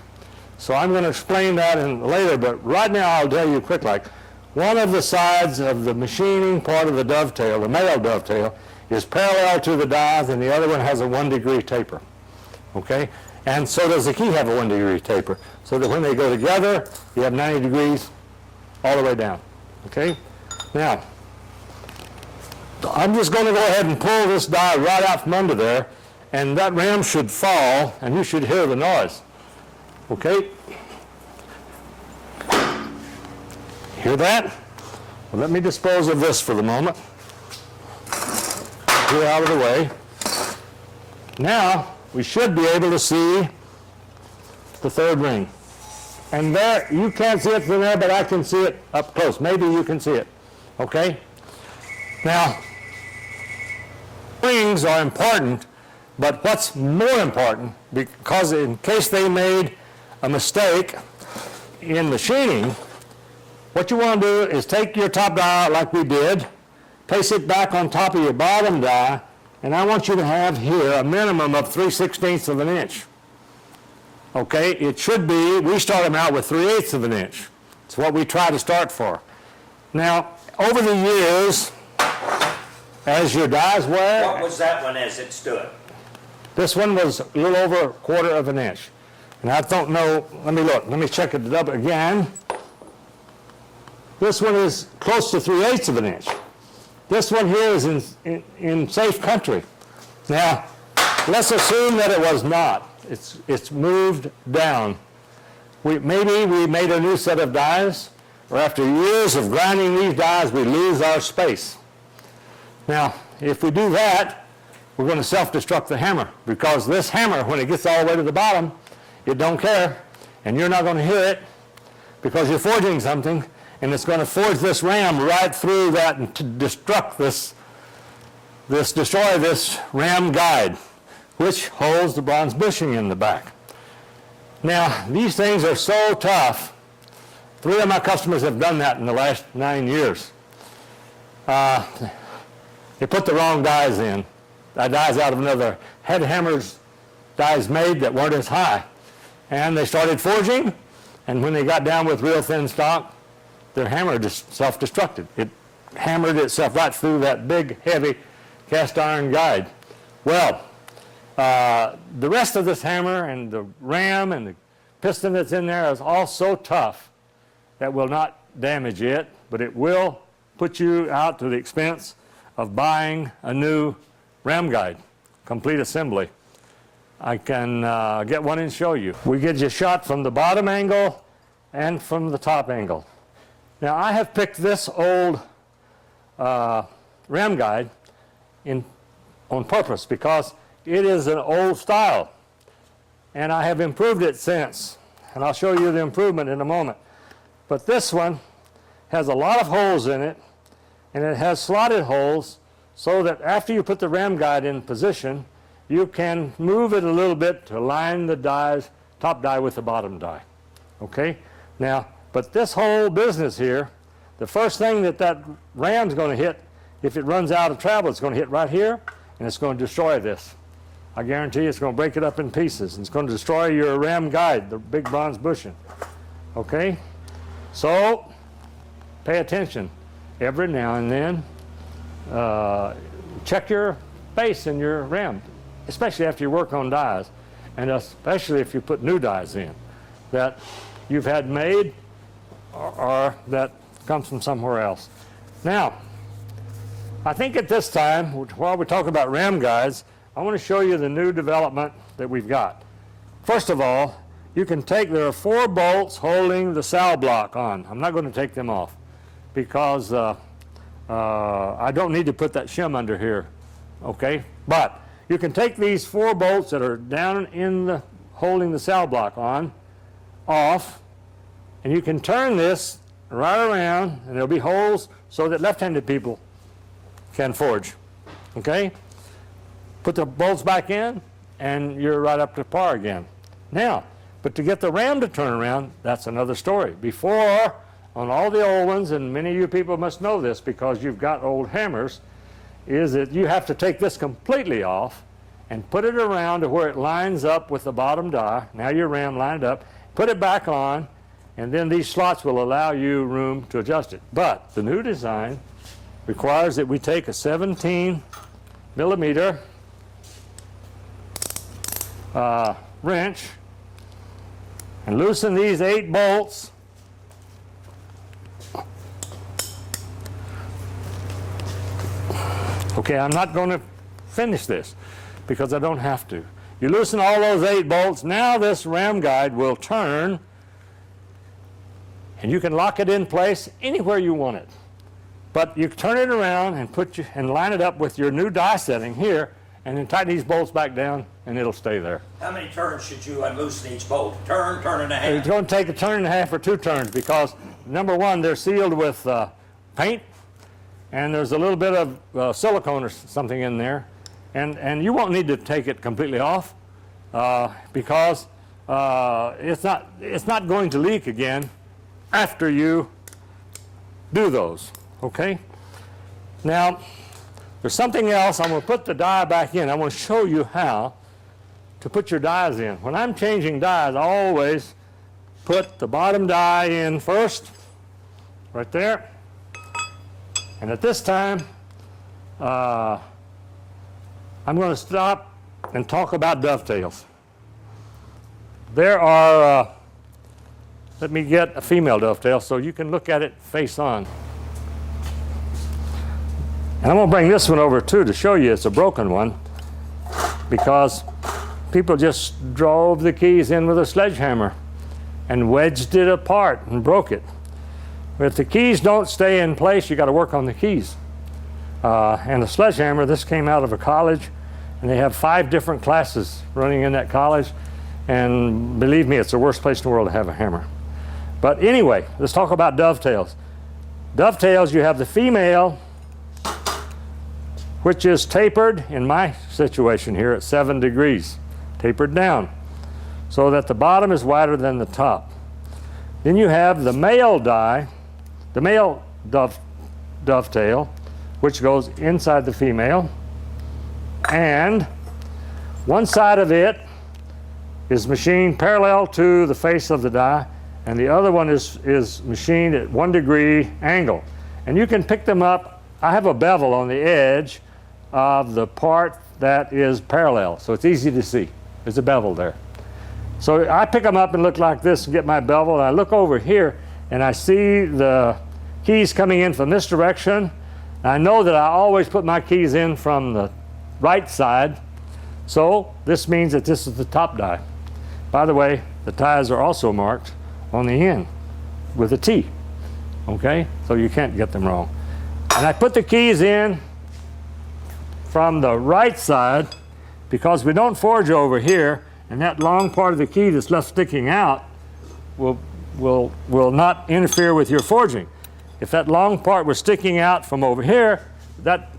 So I'm going to explain that later, but right now I'll tell you quick like. One of the sides of the machining part of the dovetail, the male dovetail, is parallel to the dies, and the other one has a 1-degree taper. Okay? And so does the key have a 1-degree taper, so that when they go together, you have 90 degrees all the way down. Okay? Now, I'm just going to go ahead and pull this die right out from under there, and that ram should fall, and you should hear the noise. Okay? Hear that? Well, let me dispose of this for the moment. Get out of the way. Now, we should be able to see the 3rd ring. And there, you can't see it from there, but I can see it up close. Maybe you can see it. Okay? Now, rings are important, but what's more important, because in case they made a mistake in machining, what you want to do is take your top die out like we did, place it back on top of your bottom die, And I want you to have here a minimum of 3/16 of an inch. Okay, it should be, we start them out with 3/8 of an inch. It's what we try to start for. Now, over the years, as your dies wear... What was that one as it stood? This one was a little over 1/4 of an inch. And I don't know, let me look, let me check it up again. This one is close to 3/8 of an inch. This one here is in safe country. Now, let's assume that it was not. It's moved down. Maybe we made a new set of dies, or after years of grinding these dies, we lose our space. Now, if we do that, we're going to self-destruct the hammer, because this hammer, when it gets all the way to the bottom, it don't care, and you're not going to hear it, because you're forging something, and it's going to forge this ram right through that and to destruct destroy this ram guide, which holds the bronze bushing in the back. Now, these things are so tough. 3 of my customers have done that in the last 9 years. They put the wrong dies in. Dies out of another. Had hammers, dies made that weren't as high. And they started forging, and when they got down with real thin stock, their hammer just self-destructed. It hammered itself right through that big, heavy cast iron guide. Well, the rest of this hammer and the ram and the piston that's in there is all so tough that will not damage it, but it will put you out to the expense of buying a new ram guide, complete assembly. I can get one and show you. We get you shot from the bottom angle and from the top angle. Now, I have picked this old ram guide on purpose because it is an old style, and I have improved it since, and I'll show you the improvement in a moment. But this one has a lot of holes in it, and it has slotted holes so that after you put the ram guide in position, you can move it a little bit to align the dies, top die with the bottom die. Okay? Now, but this whole business here, the first thing that ram's going to hit, if it runs out of travel, it's going to hit right here, and it's going to destroy this. I guarantee you it's going to break it up in pieces, and it's going to destroy your ram guide, the big bronze bushing. Okay? So, pay attention every now and then. Check your base in your ram, especially after you work on dies, and especially if you put new dies in that you've had made or that comes from somewhere else. Now, I think at this time, while we talk about ram guides, I want to show you the new development that we've got. First of all, you can there are 4 bolts holding the sow block on. I'm not going to take them off because I don't need to put that shim under here, okay? But you can take these 4 bolts that are down in holding the sow block on, off, and you can turn this right around, and there'll be holes so that left-handed people can forge, okay? Put the bolts back in, and you're right up to par again. Now, but to get the ram to turn around, that's another story. Before, on all the old ones, and many of you people must know this because you've got old hammers, is that you have to take this completely off and put it around to where it lines up with the bottom die. Now your ram lined up, put it back on, and then these slots will allow you room to adjust it. But the new design requires that we take a 17 millimeter wrench and loosen these 8 bolts. Okay, I'm not going to finish this because I don't have to. You loosen all those 8 bolts. Now this ram guide will turn, and you can lock it in place anywhere you want it. But you turn it around and line it up with your new die setting here, and then tighten these bolts back down, and it'll stay there. How many turns should you unloosen each bolt? Turn and a half? It's going to take a turn and a half or 2 turns because, number one, they're sealed with paint, and there's a little bit of silicone or something in there. And you won't need to take it completely off because it's not going to leak again after you do those, okay? Now, There's something else. I'm going to put the die back in. I want to show you how to put your dies in. When I'm changing dies, I always put the bottom die in first, right there. And at this time, I'm going to stop and talk about dovetails. There are, let me get a female dovetail so you can look at it face on. And I'm going to bring this one over too to show you it's a broken one, because people just drove the keys in with a sledgehammer and wedged it apart and broke it. If the keys don't stay in place, you got to work on the keys. And the sledgehammer, this came out of a college, and they have 5 different classes running in that college. And believe me, it's the worst place in the world to have a hammer. But anyway, let's talk about dovetails. Dovetails, you have the female, which is tapered, in my situation here, at 7 degrees, tapered down, so that the bottom is wider than the top. Then you have the male die, the male dovetail, which goes inside the female, and one side of it is machined parallel to the face of the die, and the other one is machined at 1 degree angle. And you can pick them up. I have a bevel on the edge of the part that is parallel, so it's easy to see. There's a bevel there. So I pick them up and look like this and get my bevel, and I look over here and I see the keys coming in from this direction. I know that I always put my keys in from the right side, so this means that this is the top die. By the way, the ties are also marked on the end with a T, okay? So you can't get them wrong. And I put the keys in from the right side because we don't forge over here, and that long part of the key that's left sticking out will not interfere with your forging. If that long part was sticking out from over here, that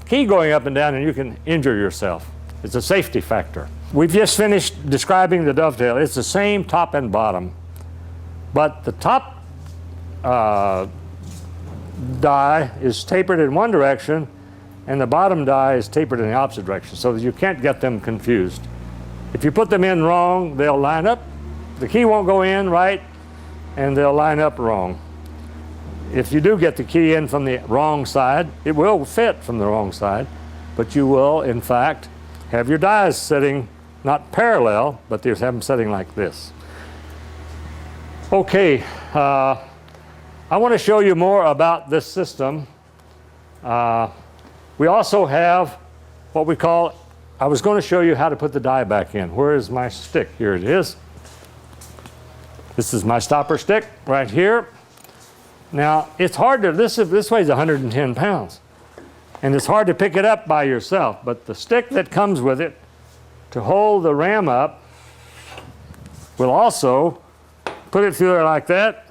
key going up and down, and you can injure yourself. It's a safety factor. We've just finished describing the dovetail. It's the same top and bottom, but the top die is tapered in one direction, and the bottom die is tapered in the opposite direction, so that you can't get them confused. If you put them in wrong, they'll line up. The key won't go in right, and they'll line up wrong. If you do get the key in from the wrong side, it will fit from the wrong side, but you will, in fact, have your dies sitting not parallel, but you have them sitting like this. Okay, I want to show you more about this system. We also have what we call, I was going to show you how to put the die back in. Where is my stick? Here it is. This is my stopper stick right here. Now, it's hard to, this weighs 110 pounds. And it's hard to pick it up by yourself, but the stick that comes with it to hold the ram up will also put it through there like that,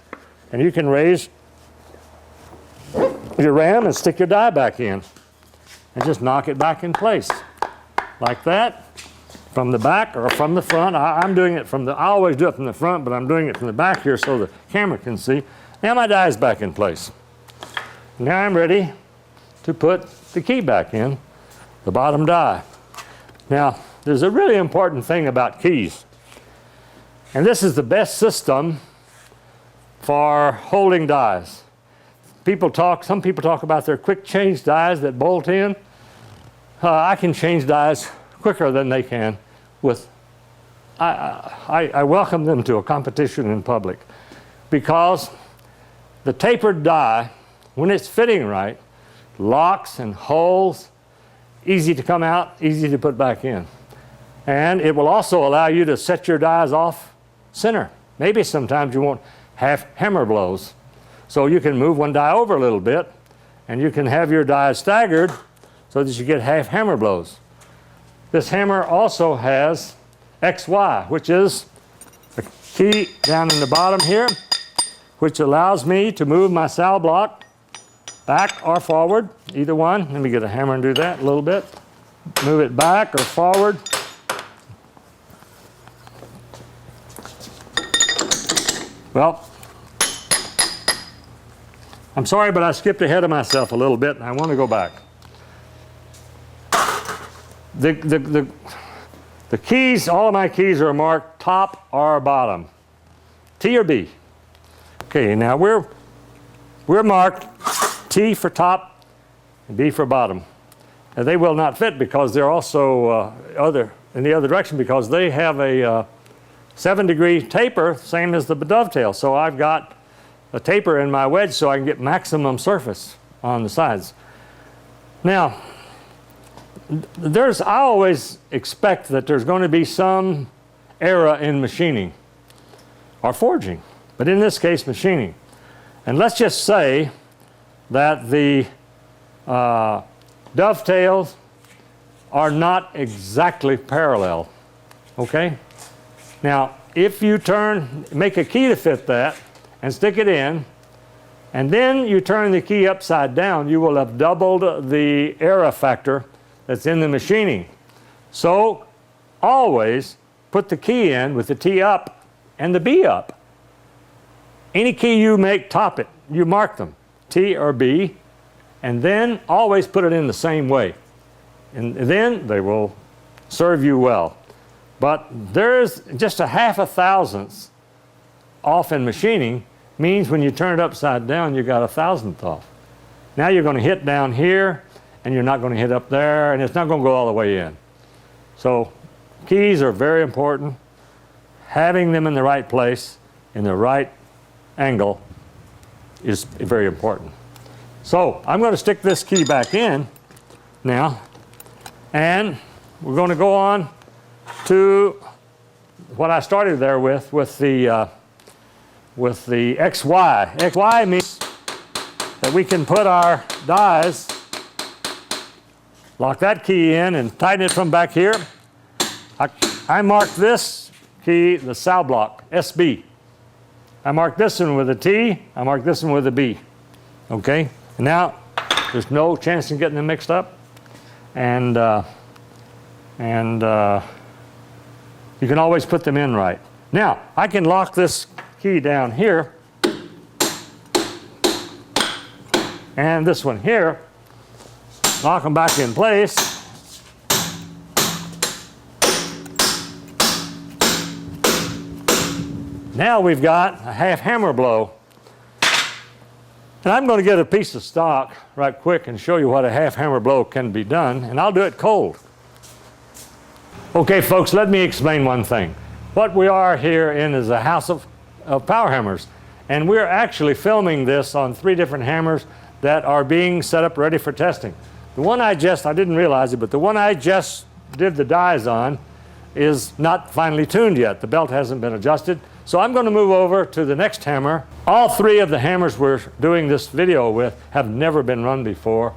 and you can raise your ram and stick your die back in and just knock it back in place like that from the back or from the front. I'm doing it from the, I always do it from the front, but I'm doing it from the back here so the camera can see. Now my die is back in place. Now I'm ready to put the key back in, the bottom die. Now, there's a really important thing about keys. And this is the best system for holding dies. Some people talk about their quick change dies that bolt in. I can change dies quicker than they can with, I welcome them to a competition in public, because the tapered die, when it's fitting right, locks and holes, easy to come out, easy to put back in. And it will also allow you to set your dies off center. Maybe sometimes you want half hammer blows. So you can move one die over a little bit, and you can have your dies staggered so that you get half hammer blows. This hammer also has XY, which is a key down in the bottom here, which allows me to move my sow block back or forward, either one. Let me get a hammer and do that a little bit. Move it back or forward. Well, I'm sorry, but I skipped ahead of myself a little bit, and I want to go back. The keys, all of my keys are marked top or bottom, T or B. Okay, now we're marked T for top and B for bottom. And they will not fit because they're also in the other direction because they have a 7-degree taper, same as the dovetail. So I've got a taper in my wedge so I can get maximum surface on the sides. Now, I always expect that there's going to be some error in machining or forging, but in this case, machining. And let's just say that the dovetails are not exactly parallel, okay? Now, if you make a key to fit that and stick it in, and then you turn the key upside down, you will have doubled the error factor that's in the machining. So always put the key in with the T up and the B up. Any key you make, top it. You mark them, T or B, and then always put it in the same way. And then they will serve you well. But there's just a 1/2 thousandths off in machining means when you turn it upside down, you got 1/1000th off. Now you're going to hit down here, and you're not going to hit up there, and it's not going to go all the way in. So keys are very important. Having them in the right place, in the right angle, is very important. So I'm going to stick this key back in now, and we're going to go on to what I started there with the XY. XY means that we can put our dies, lock that key in and tighten it from back here. I marked this key, the sow block, SB. I marked this one with a T, I marked this one with a B. Okay? And now, there's no chance in getting them mixed up. And you can always put them in right. Now, I can lock this key down here, and this one here, lock them back in place. Now we've got a 1/2 hammer blow. And I'm going to get a piece of stock right quick and show you what a 1/2 hammer blow can be done, and I'll do it cold. Okay, folks, let me explain one thing. What we are here in is a house of power hammers, and we're actually filming this on 3 different hammers that are being set up ready for testing. The one I didn't realize it, but the one I just did the dies on is not finally tuned yet. The belt hasn't been adjusted. So I'm going to move over to the next hammer. All 3 of the hammers we're doing this video with have never been run before,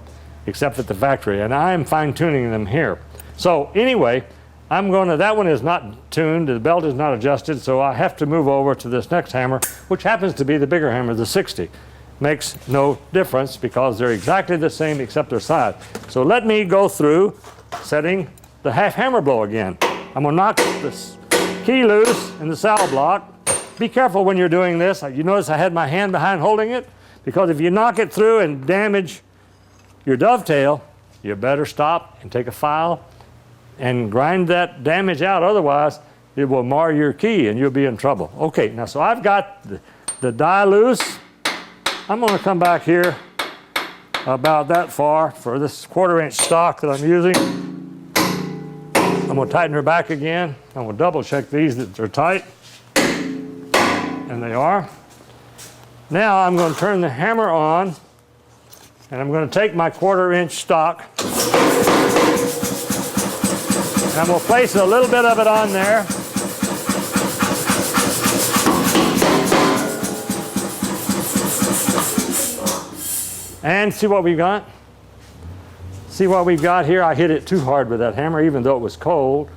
except at the factory, and I'm fine-tuning them here. So anyway, that one is not tuned, the belt is not adjusted, so I have to move over to this next hammer, which happens to be the bigger hammer, the 60. Makes no difference because they're exactly the same except their size. So let me go through setting the 1/2 hammer blow again. I'm going to knock this key loose in the saddle block. Be careful when you're doing this. You notice I had my hand behind holding it, because if you knock it through and damage your dovetail, you better stop and take a file and grind that damage out. Otherwise, it will mar your key and you'll be in trouble. Okay, now so I've got the die loose. I'm going to come back here about that far for this 1/4" stock that I'm using. I'm going to tighten her back again. I'm going to double check these that they're tight. And they are. Now I'm going to turn the hammer on, and I'm going to take my 1/4" stock, and I'm going to place a little bit of it on there. And see what we've got? See what we've got here? I hit it too hard with that hammer, even though it was cold.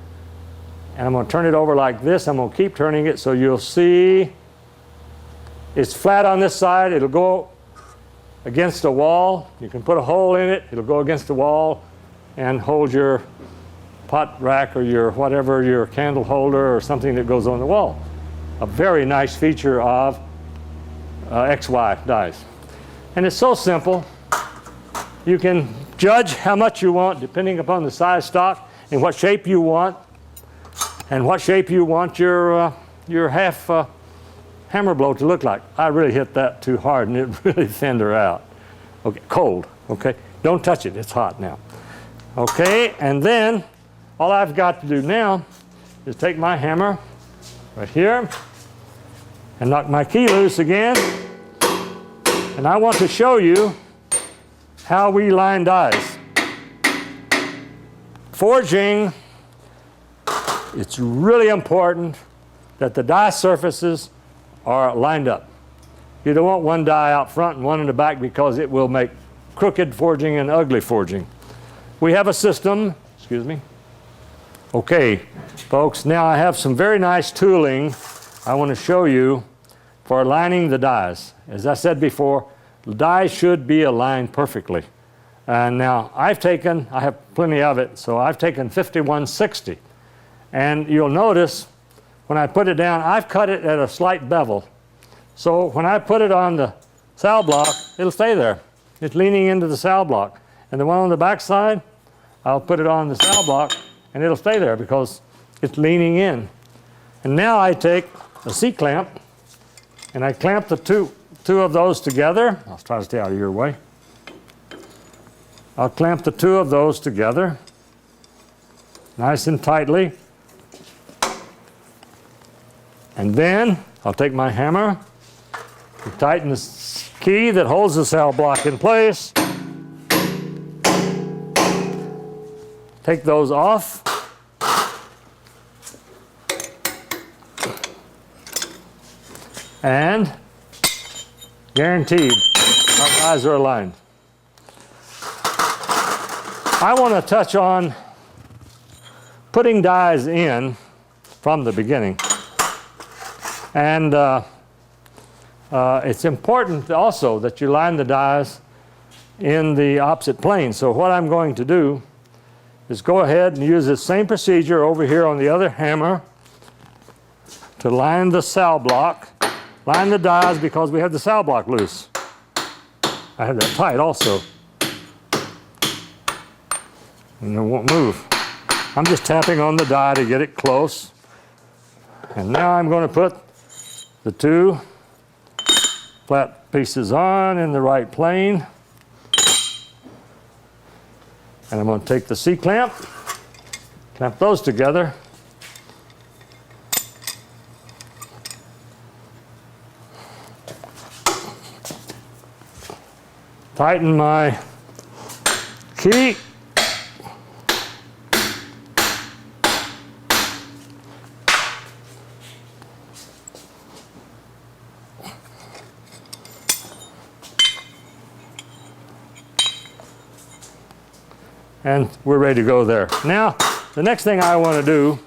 And I'm going to turn it over like this. I'm going to keep turning it so you'll see it's flat on this side. It'll go against a wall. You can put a hole in it. It'll go against the wall and hold your pot rack or your whatever, your candle holder or something that goes on the wall. A very nice feature of XY dies. And it's so simple. You can judge how much you want depending upon the size stock. in what shape you want and what shape you want your half hammer blow to look like. I really hit that too hard and it really thinned her out. Okay, cold, okay? Don't touch it, it's hot now. Okay, and then all I've got to do now is take my hammer right here and knock my key loose again. And I want to show you how we line dies. Forging, it's really important that the die surfaces are lined up. You don't want one die out front and one in the back because it will make crooked forging and ugly forging. We have a system, excuse me. Okay, folks, now I have some very nice tooling I want to show you for aligning the dies. As I said before, the dies should be aligned perfectly. And now I have plenty of it, so I've taken 5160. And you'll notice when I put it down, I've cut it at a slight bevel. So when I put it on the saddle block, it'll stay there. It's leaning into the saddle block. And the one on the back side, I'll put it on the saddle block and it'll stay there because it's leaning in. And now I take a C-clamp and I clamp the two of those together. I'll try to stay out of your way. I'll clamp the two of those together nice and tightly. And then I'll take my hammer and tighten the key that holds the saddle block in place. Take those off. And guaranteed, our dies are aligned. I want to touch on putting dies in from the beginning. And it's important also that you line the dies in the opposite plane. So what I'm going to do is go ahead and use the same procedure over here on the other hammer to line the saddle block. Line the dies because we have the saddle block loose. I have that tight also. And it won't move. I'm just tapping on the die to get it close. And now I'm going to put the two flat pieces on in the right plane. And I'm going to take the C-clamp, clamp those together. Tighten my key. And we're ready to go there. Now, the next thing I want to do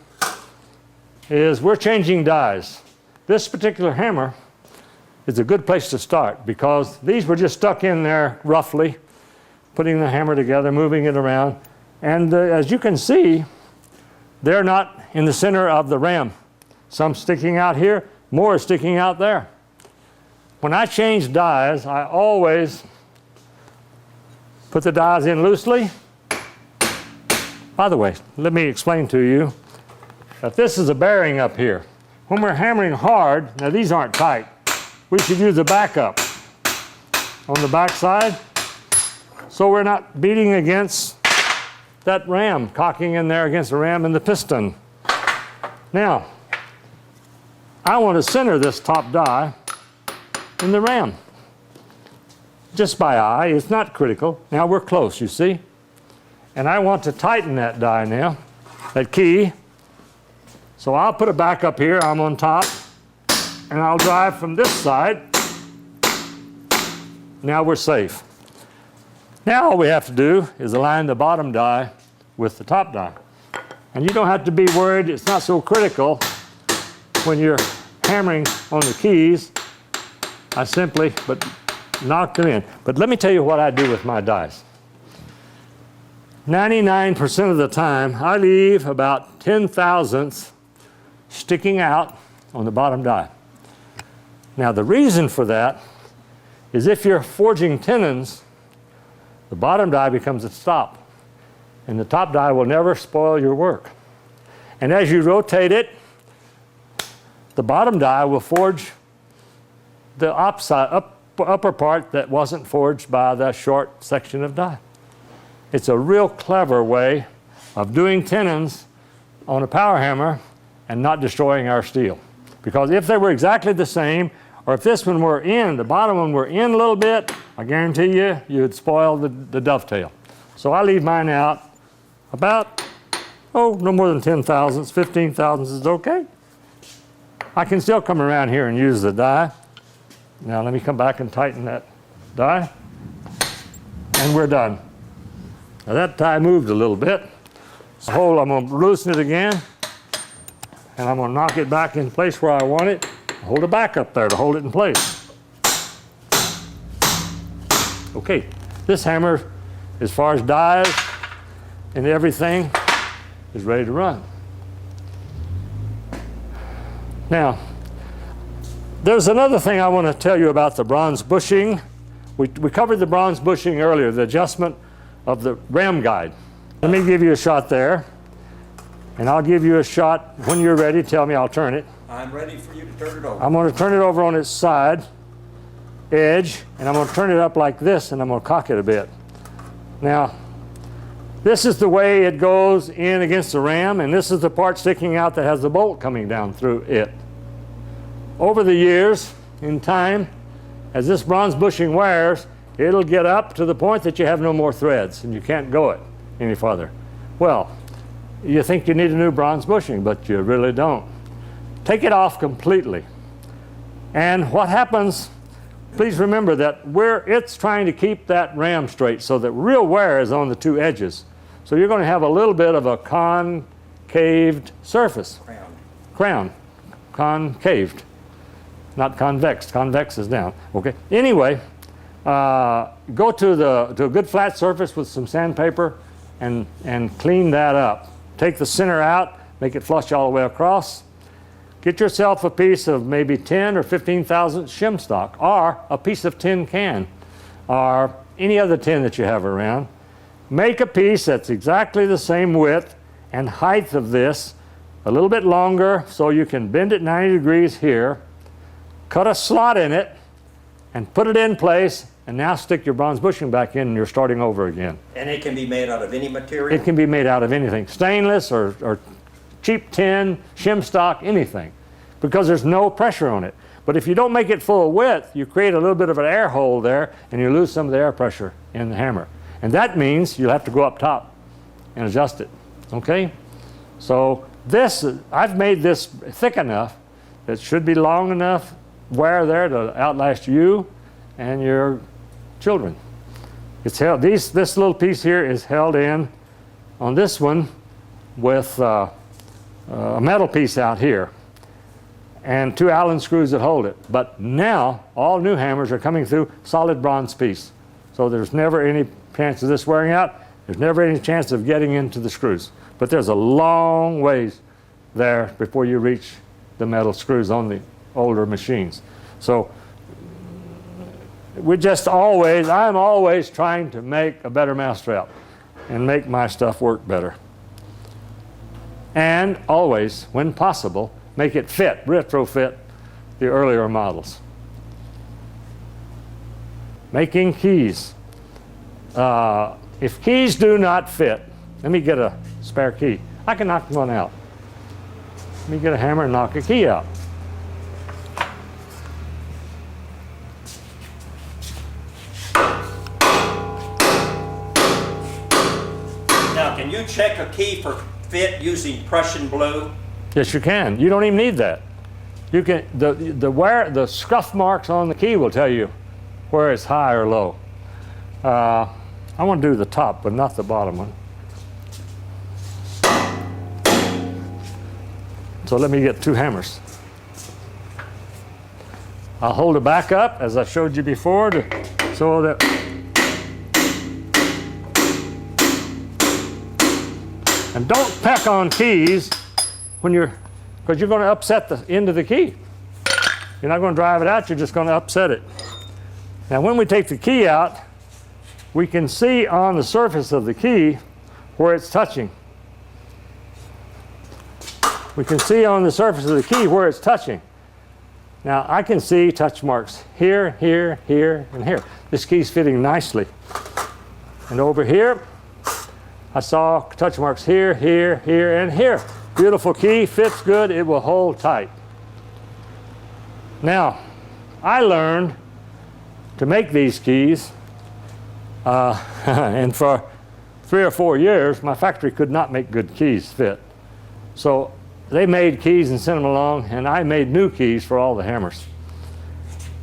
is we're changing dies. This particular hammer is a good place to start because these were just stuck in there roughly, putting the hammer together, moving it around. And as you can see, they're not in the center of the ram. Some sticking out here, more sticking out there. When I change dies, I always put the dies in loosely. By the way, let me explain to you that this is a bearing up here. When we're hammering hard, now these aren't tight, we should use a backup on the back side so we're not beating against that ram, cocking in there against the ram and the piston. Now, I want to center this top die in the ram. Just by eye, it's not critical. Now we're close, you see? And I want to tighten that die now, that key. So I'll put it back up here, I'm on top, and I'll drive from this side. Now we're safe. Now all we have to do is align the bottom die with the top die. And you don't have to be worried, it's not so critical when you're hammering on the keys. I simply knock them in. But let me tell you what I do with my dies. 99% of the time, I leave about 10 thousandths sticking out on the bottom die. Now, the reason for that is if you're forging tenons, the bottom die becomes a stop. And the top die will never spoil your work. And as you rotate it, the bottom die will forge the upper part that wasn't forged by that short section of die. It's a real clever way of doing tenons on a power hammer and not destroying our steel. Because if they were exactly the same, or if this one were in, the bottom one were in a little bit, I guarantee you, you'd spoil the dovetail. So I leave mine out about, no more than 10 thousandths, 15 thousandths is okay. I can still come around here and use the die. Now let me come back and tighten that die, and we're done. Now that die moved a little bit. So I'm going to loosen it again, and I'm going to knock it back in place where I want it. Hold it back up there to hold it in place. Okay, this hammer, as far as dies and everything, is ready to run. Now, there's another thing I want to tell you about the bronze bushing. We covered the bronze bushing earlier, the adjustment of the ram guide. Let me give you a shot there, and I'll give you a shot when you're ready. Tell me, I'll turn it. I'm ready for you to turn it over. I'm going to turn it over on its side edge, and I'm going to turn it up like this, and I'm going to cock it a bit. Now, this is the way it goes in against the ram, and this is the part sticking out that has the bolt coming down through it. Over the years, in time, as this bronze bushing wears, it'll get up to the point that you have no more threads, and you can't go it any farther. Well, you think you need a new bronze bushing, but you really don't. Take it off completely. And what happens, please remember that it's trying to keep that ram straight, so that real wear is on the two edges. So you're going to have a little bit of a concaved surface. Concaved. Not convex. Convex is down. Okay. Anyway, go to a good flat surface with some sandpaper and clean that up. Take the center out, make it flush all the way across. Get yourself a piece of maybe 10 or 15 thousandths shim stock, or a piece of tin can, or any other tin that you have around. Make a piece that's exactly the same width and height of this, a little bit longer, so you can bend it 90 degrees here, cut a slot in it, and put it in place, and now stick your bronze bushing back in, and you're starting over again. And it can be made out of any material? It can be made out of anything, stainless or cheap tin, shim stock, anything, because there's no pressure on it. But if you don't make it full width, you create a little bit of an air hole there, and you lose some of the air pressure in the hammer. And that means you'll have to go up top and adjust it, okay? So I've made this thick enough that it should be long enough wear there to outlast you and your children. It's held, this little piece here is held in on this one with a metal piece out here and 2 Allen screws that hold it. But now all new hammers are coming through solid bronze piece. So there's never any chance of this wearing out. There's never any chance of getting into the screws. But there's a long ways there before you reach the metal screws on the older machines. So I'm always trying to make a better mousetrap and make my stuff work better. And always, when possible, make it retrofit the earlier models. Making keys. If keys do not fit, let me get a spare key. I can knock one out. Let me get a hammer and knock a key out. Now, can you check a key for fit using Prussian blue? Yes, you can. You don't even need that. You can the scuff marks on the key will tell you where it's high or low. I want to do the top, but not the bottom one. So let me get 2 hammers. I'll hold it back up as I showed you before so that and don't peck on keys because you're going to upset the end of the key. You're not going to drive it out, you're just going to upset it. Now when we take the key out, we can see on the surface of the key where it's touching. We can see on the surface of the key where it's touching. Now I can see touch marks here, here, here, and here. This key's fitting nicely. And over here, I saw touch marks here, here, here, and here. Beautiful key, fits good, it will hold tight. Now, I learned to make these keys, and for 3 or 4 years, my factory could not make good keys fit. So they made keys and sent them along, and I made new keys for all the hammers.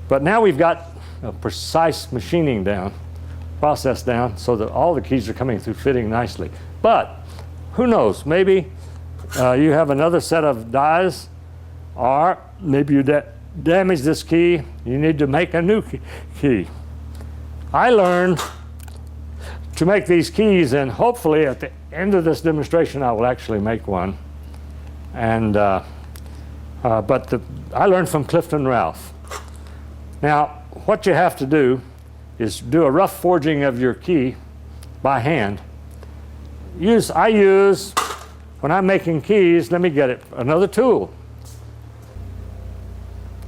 But now we've got a precise machining down, process down, so that all the keys are coming through fitting nicely. But who knows, maybe you have another set of dies, or maybe you damage this key, you need to make a new key. I learned to make these keys, and hopefully at the end of this demonstration I will actually make one. And I learned from Clifton Ralph. Now what you have to do is do a rough forging of your key by hand. I use, when I'm making keys, let me get it, another tool.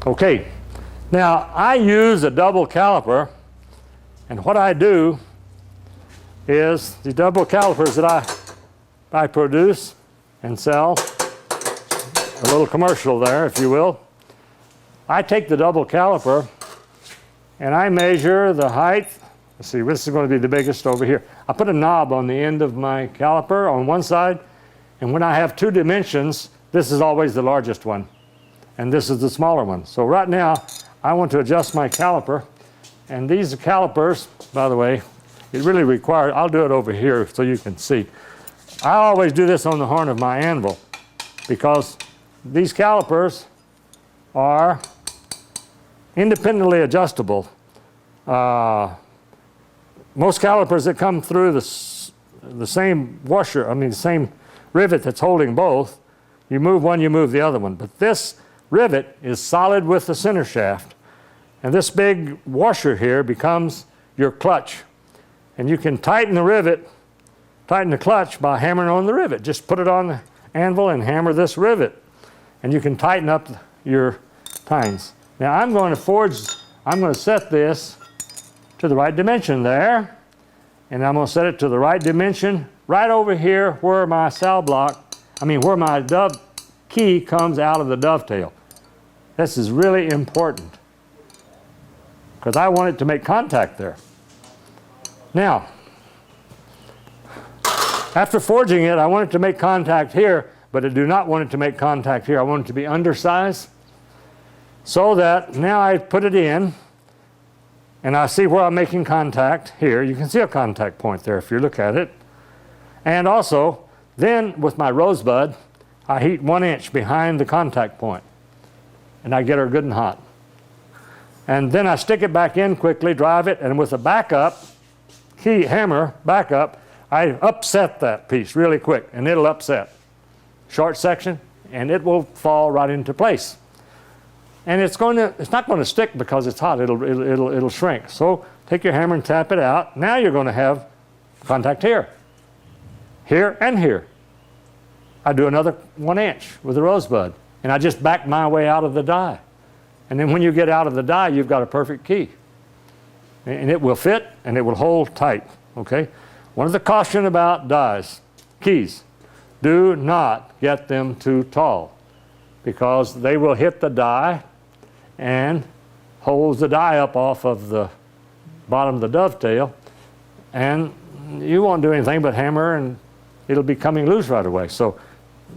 Okay, now I use a double caliper, and what I do is the double calipers that I produce and sell, a little commercial there, if you will. I take the double caliper and I measure the height. Let's see, this is going to be the biggest over here. I put a knob on the end of my caliper on one side, and when I have 2 dimensions, this is always the largest one, and this is the smaller one. So right now, I want to adjust my caliper, and these calipers, by the way, it really requires, I'll do it over here so you can see. I always do this on the horn of my anvil, because these calipers are independently adjustable. Most calipers that come through the same washer, the same rivet that's holding both, you move one, you move the other one. But this rivet is solid with the center shaft, and this big washer here becomes your clutch. And you can tighten the rivet, tighten the clutch by hammering on the rivet. Just put it on the anvil and hammer this rivet, and you can tighten up your tines. Now I'm going to set this to the right dimension there, and I'm going to set it to the right dimension right over here where my where my dove key comes out of the dovetail. This is really important because I want it to make contact there. Now, after forging it, I want it to make contact here, but I do not want it to make contact here. I want it to be undersized, so that now I put it in, and I see where I'm making contact here. You can see a contact point there if you look at it. And also, then with my rosebud, I heat 1 inch behind the contact point, and I get her good and hot. And then I stick it back in quickly, drive it, and with a backup, hammer backup, I upset that piece really quick, and it'll upset. Short section, and it will fall right into place. And it's not going to stick because it's hot. It'll shrink. So take your hammer and tap it out. Now you're going to have contact here, here, and here. I do another 1 inch with the rosebud, and I just back my way out of the die. And then when you get out of the die, you've got a perfect key. And it will fit, and it will hold tight, okay? One of the caution about dies, keys, do not get them too tall, because they will hit the die and holds the die up off of the bottom of the dovetail, and you won't do anything but hammer, and it'll be coming loose right away. So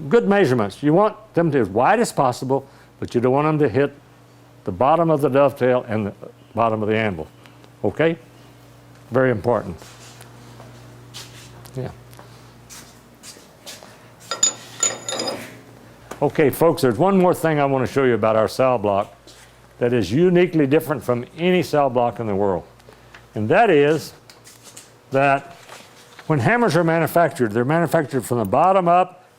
good measurements. You want them to be as wide as possible, but you don't want them to hit the bottom of the dovetail and the bottom of the anvil. Okay? Very important. Yeah. Okay, folks, there's one more thing I want to show you about our cell block that is uniquely different from any cell block in the world. And that is that when hammers are manufactured, they're manufactured from the bottom up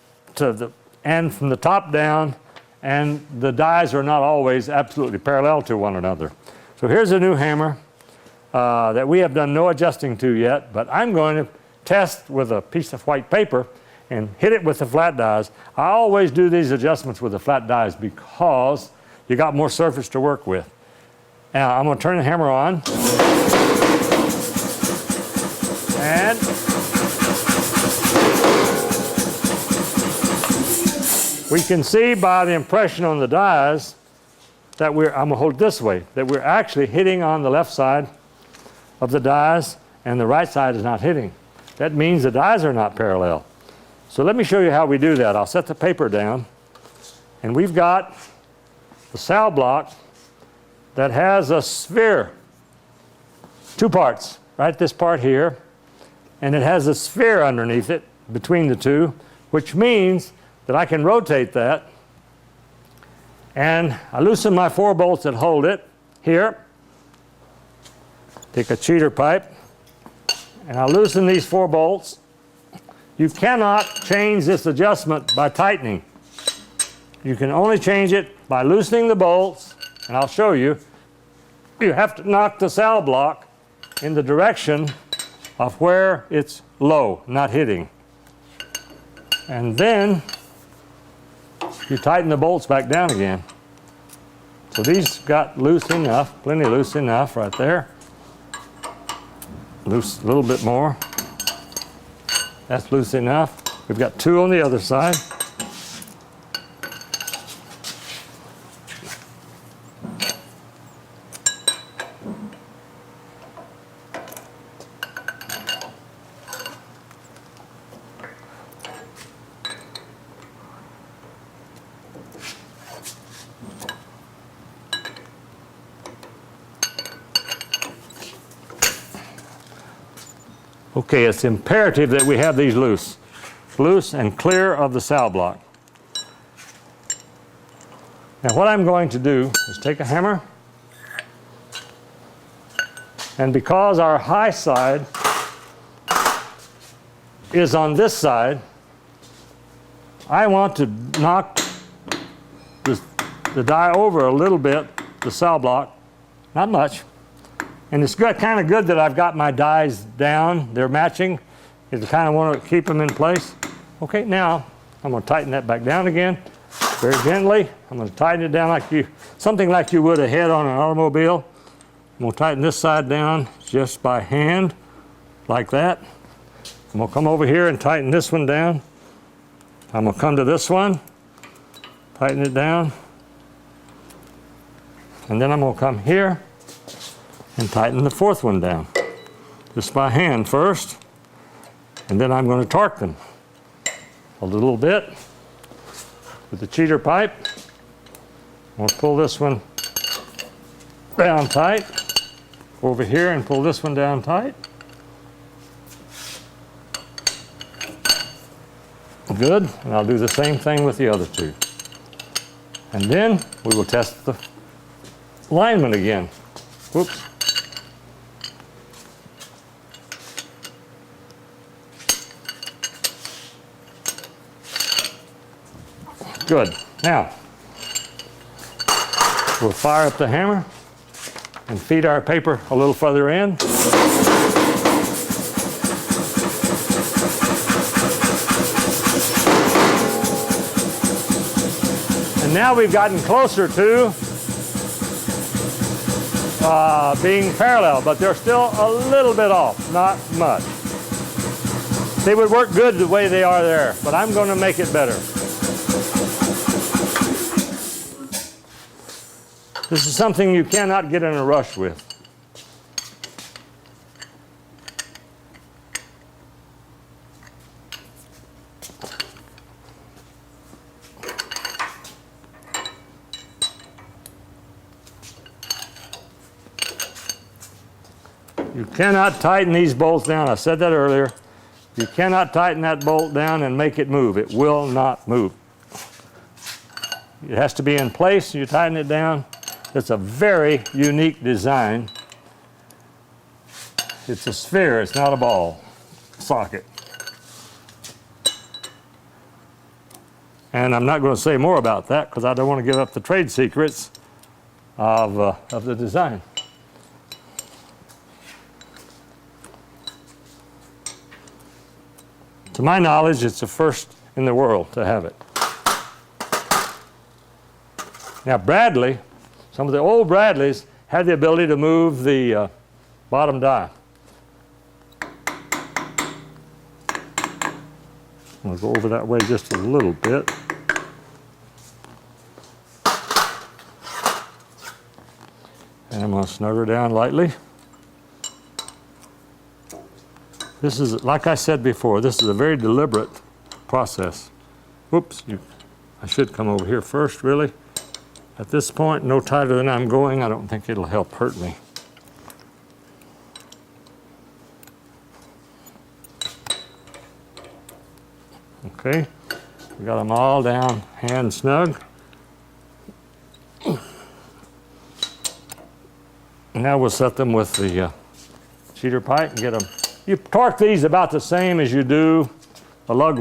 and from the top down, and the dies are not always absolutely parallel to one another. So here's a new hammer that we have done no adjusting to yet, but I'm going to test with a piece of white paper and hit it with the flat dies. I always do these adjustments with the flat dies because you got more surface to work with. Now I'm going to turn the hammer on. And we can see by the impression on the dies that I'm going to hold it this way, that we're actually hitting on the left side of the dies and the right side is not hitting. That means the dies are not parallel. So let me show you how we do that. I'll set the paper down, and we've got the sow block that has a sphere, two parts, right? This part here, and it has a sphere underneath it between the two, which means that I can rotate that, and I loosen my 4 bolts that hold it here. Take a cheater pipe, and I loosen these 4 bolts. You cannot change this adjustment by tightening. You can only change it by loosening the bolts, and I'll show you. You have to knock the sow block in the direction of where it's low, not hitting. And then you tighten the bolts back down again. So these got loose enough, plenty loose enough right there. Loose a little bit more. That's loose enough. We've got 2 on the other side. Okay, it's imperative that we have these loose and clear of the sow block. Now what I'm going to do is take a hammer, and because our high side is on this side, I want to knock the die over a little bit, the sow block, not much. And it's kind of good that I've got my dies down. They're matching. You kind of want to keep them in place. Okay, now I'm going to tighten that back down again, very gently. I'm going to tighten it down something like you would a head on an automobile. I'm going to tighten this side down just by hand, like that. I'm going to come over here and tighten this one down. I'm going to come to this one, tighten it down. And then I'm going to come here and tighten the 4th one down, just by hand first, and then I'm going to torque them a little bit with the cheater pipe. I'm going to pull this one down tight, over here and pull this one down tight. Good, and I'll do the same thing with the other 2. And then we will test the alignment again. Whoops. Good. Now, we'll fire up the hammer and feed our paper a little further in. And now we've gotten closer to being parallel, but they're still a little bit off, not much. They would work good the way they are there, but I'm going to make it better. This is something you cannot get in a rush with. You cannot tighten these bolts down. I said that earlier. You cannot tighten that bolt down and make it move. It will not move. It has to be in place. You tighten it down. It's a very unique design. It's a sphere, it's not a ball socket. And I'm not going to say more about that because I don't want to give up the trade secrets of the design. To my knowledge, it's the first in the world to have it. Now Bradley, some of the old Bradleys had the ability to move the bottom die. I'll go over that way just a little bit. And I'm going to snug her down lightly. This is, like I said before, this is a very deliberate process. Whoops, I should come over here first, really. At this point, no tighter than I'm going, I don't think it'll help hurt me. Okay, we got them all down, hand snug. Now we'll set them with the cheater pipe and get them. You torque these about the same as you do a lug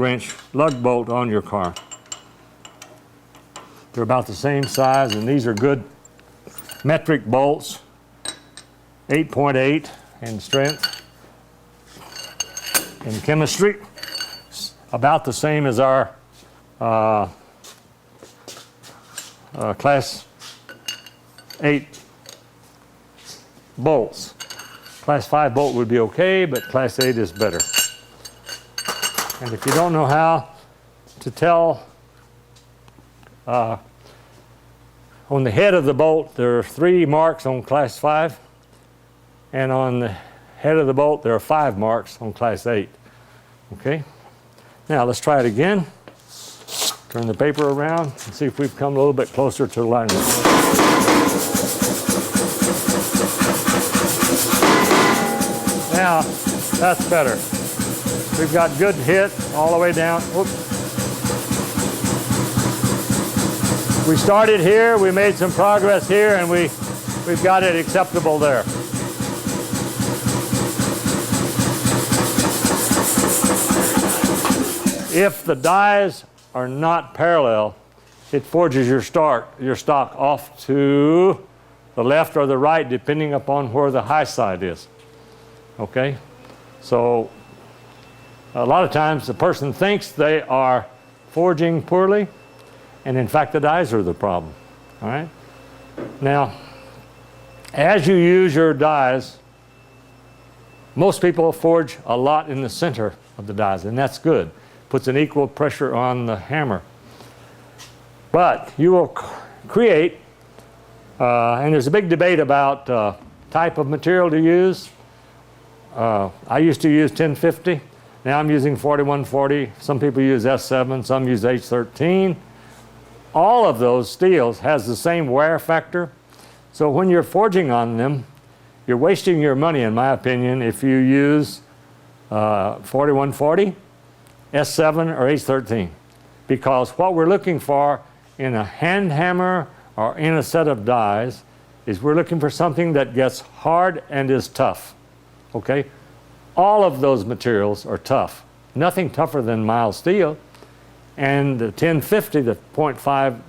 bolt on your car. They're about the same size, and these are good metric bolts, 8.8 in strength. In chemistry, about the same as our class 8 bolts. Class 5 bolt would be okay, but class 8 is better. And if you don't know how to tell, on the head of the bolt there are 3 marks on class 5, and on the head of the bolt there are 5 marks on class 8. Okay? Now let's try it again. Turn the paper around and see if we've come a little bit closer to alignment. Now, that's better. We've got good hit all the way down. Oops. We started here, we made some progress here, and we've got it acceptable there. If the dies are not parallel, it forges your stock off to the left or the right, depending upon where the high side is. Okay? So a lot of times the person thinks they are forging poorly, and in fact the dies are the problem. All right? Now, as you use your dies, most people forge a lot in the center of the dies, and that's good. Puts an equal pressure on the hammer. But you will create, and there's a big debate about type of material to use. I used to use 1050. Now I'm using 4140. Some people use S7, some use H13. All of those steels has the same wear factor. So when you're forging on them, you're wasting your money, in my opinion, if you use 4140, S7, or H13. Because what we're looking for in a hand hammer or in a set of dies is we're looking for something that gets hard and is tough. Okay? All of those materials are tough. Nothing tougher than mild steel. And the 1050, the 0.50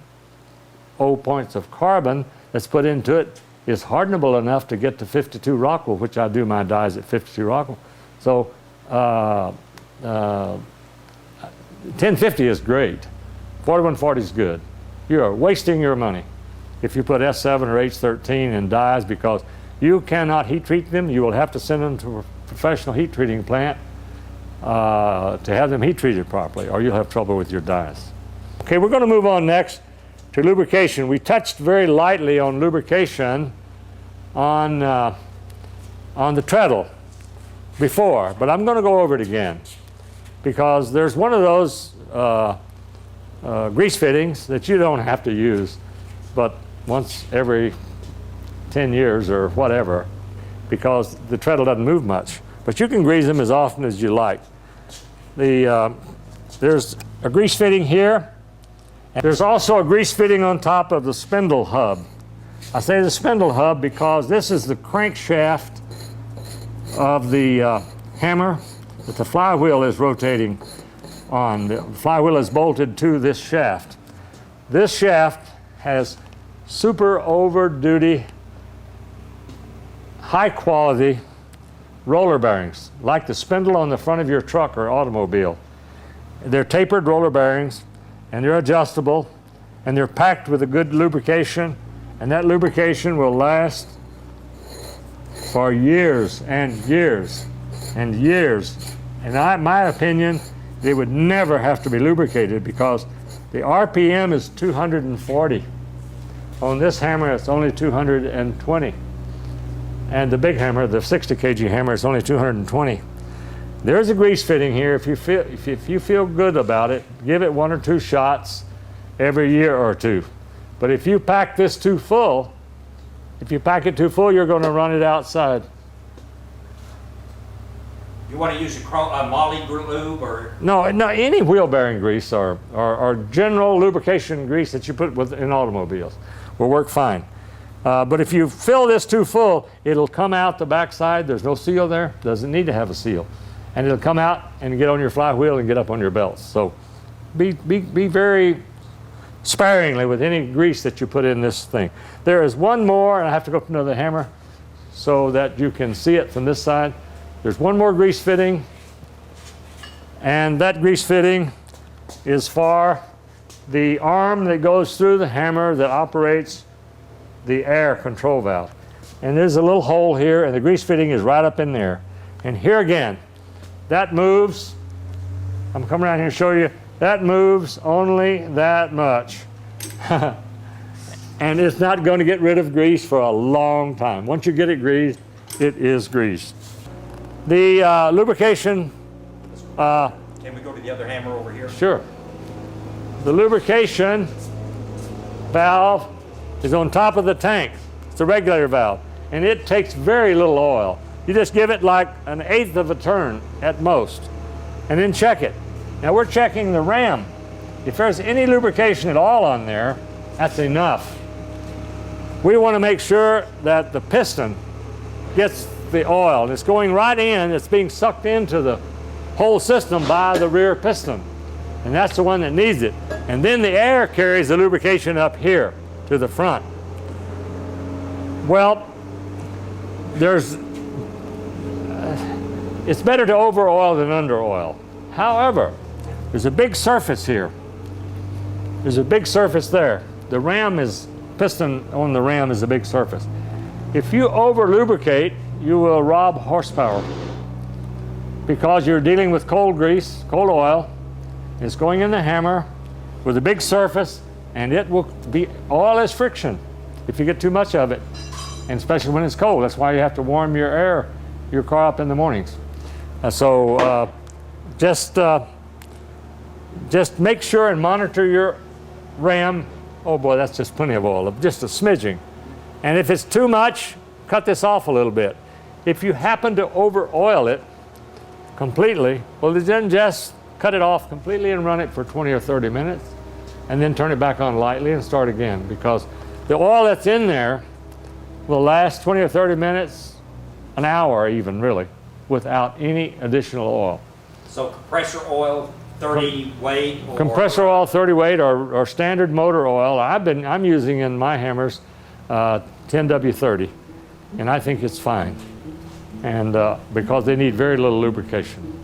points of carbon that's put into it is hardenable enough to get to 52 Rockwell, which I do my dies at 52 Rockwell. So 1050 is great. 4140 is good. You are wasting your money if you put S7 or H13 in dies, because you cannot heat treat them. You will have to send them to a professional heat treating plant to have them heat treated properly, or you'll have trouble with your dies. Okay, we're going to move on next to lubrication. We touched very lightly on lubrication on the treadle before, but I'm going to go over it again, because there's one of those grease fittings that you don't have to use but once every 10 years or whatever, because the treadle doesn't move much. But you can grease them as often as you like. There's a grease fitting here, and there's also a grease fitting on top of the spindle hub. I say the spindle hub because this is the crankshaft of the hammer that the flywheel is rotating on. The flywheel is bolted to this shaft. This shaft has super over duty, high quality roller bearings, like the spindle on the front of your truck or automobile. They're tapered roller bearings, and they're adjustable, and they're packed with a good lubrication, and that lubrication will last for years and years and years. And my opinion, they would never have to be lubricated because the RPM is 240. On this hammer, it's only 220. And the big hammer, the 60 kg hammer, is only 220. There's a grease fitting here. If you feel good about it, give it 1 or 2 shots every year or two. But if you pack this too full, you're going to run it outside. You want to use a moly lube or? No, any wheel bearing grease or general lubrication grease that you put in automobiles will work fine. But if you fill this too full, it'll come out the backside. There's no seal there. Doesn't need to have a seal. And it'll come out and get on your flywheel and get up on your belts. So be very sparingly with any grease that you put in this thing. There is one more, and I have to go up another hammer so that you can see it from this side. There's one more grease fitting, and that grease fitting is for the arm that goes through the hammer that operates the air control valve. And there's a little hole here, and the grease fitting is right up in there. And here again, that moves. I'm coming around here to show you. That moves only that much. And it's not going to get rid of grease for a long time. Once you get it greased, it is greased. The lubrication... Can we go to the other hammer over here? Sure. The lubrication valve is on top of the tank. It's a regulator valve. And it takes very little oil. You just give it like 1/8 of a turn at most. And then check it. Now we're checking the ram. If there's any lubrication at all on there, that's enough. We want to make sure that the piston gets the oil. And it's going right in. It's being sucked into the whole system by the rear piston. And that's the one that needs it. And then the air carries the lubrication up here to the front. Well, it's better to over oil than under oil. However, there's a big surface here. There's a big surface there. The piston on the ram is a big surface. If you over lubricate, you will rob horsepower because you're dealing with cold grease, cold oil. It's going in the hammer with a big surface, and it will be oil as friction if you get too much of it, and especially when it's cold. That's why you have to warm your car up in the mornings. Just make sure and monitor your ram. Oh boy, that's just plenty of oil, just a smidging. And if it's too much, cut this off a little bit. If you happen to over oil it completely, well then just cut it off completely and run it for 20 or 30 minutes, and then turn it back on lightly and start again, because the oil that's in there will last 20 or 30 minutes, an hour even really, without any additional oil. So compressor oil, 30 weight? Or compressor oil, 30 weight, or standard motor oil. I'm using in my hammers 10W30, and I think it's fine, and because they need very little lubrication.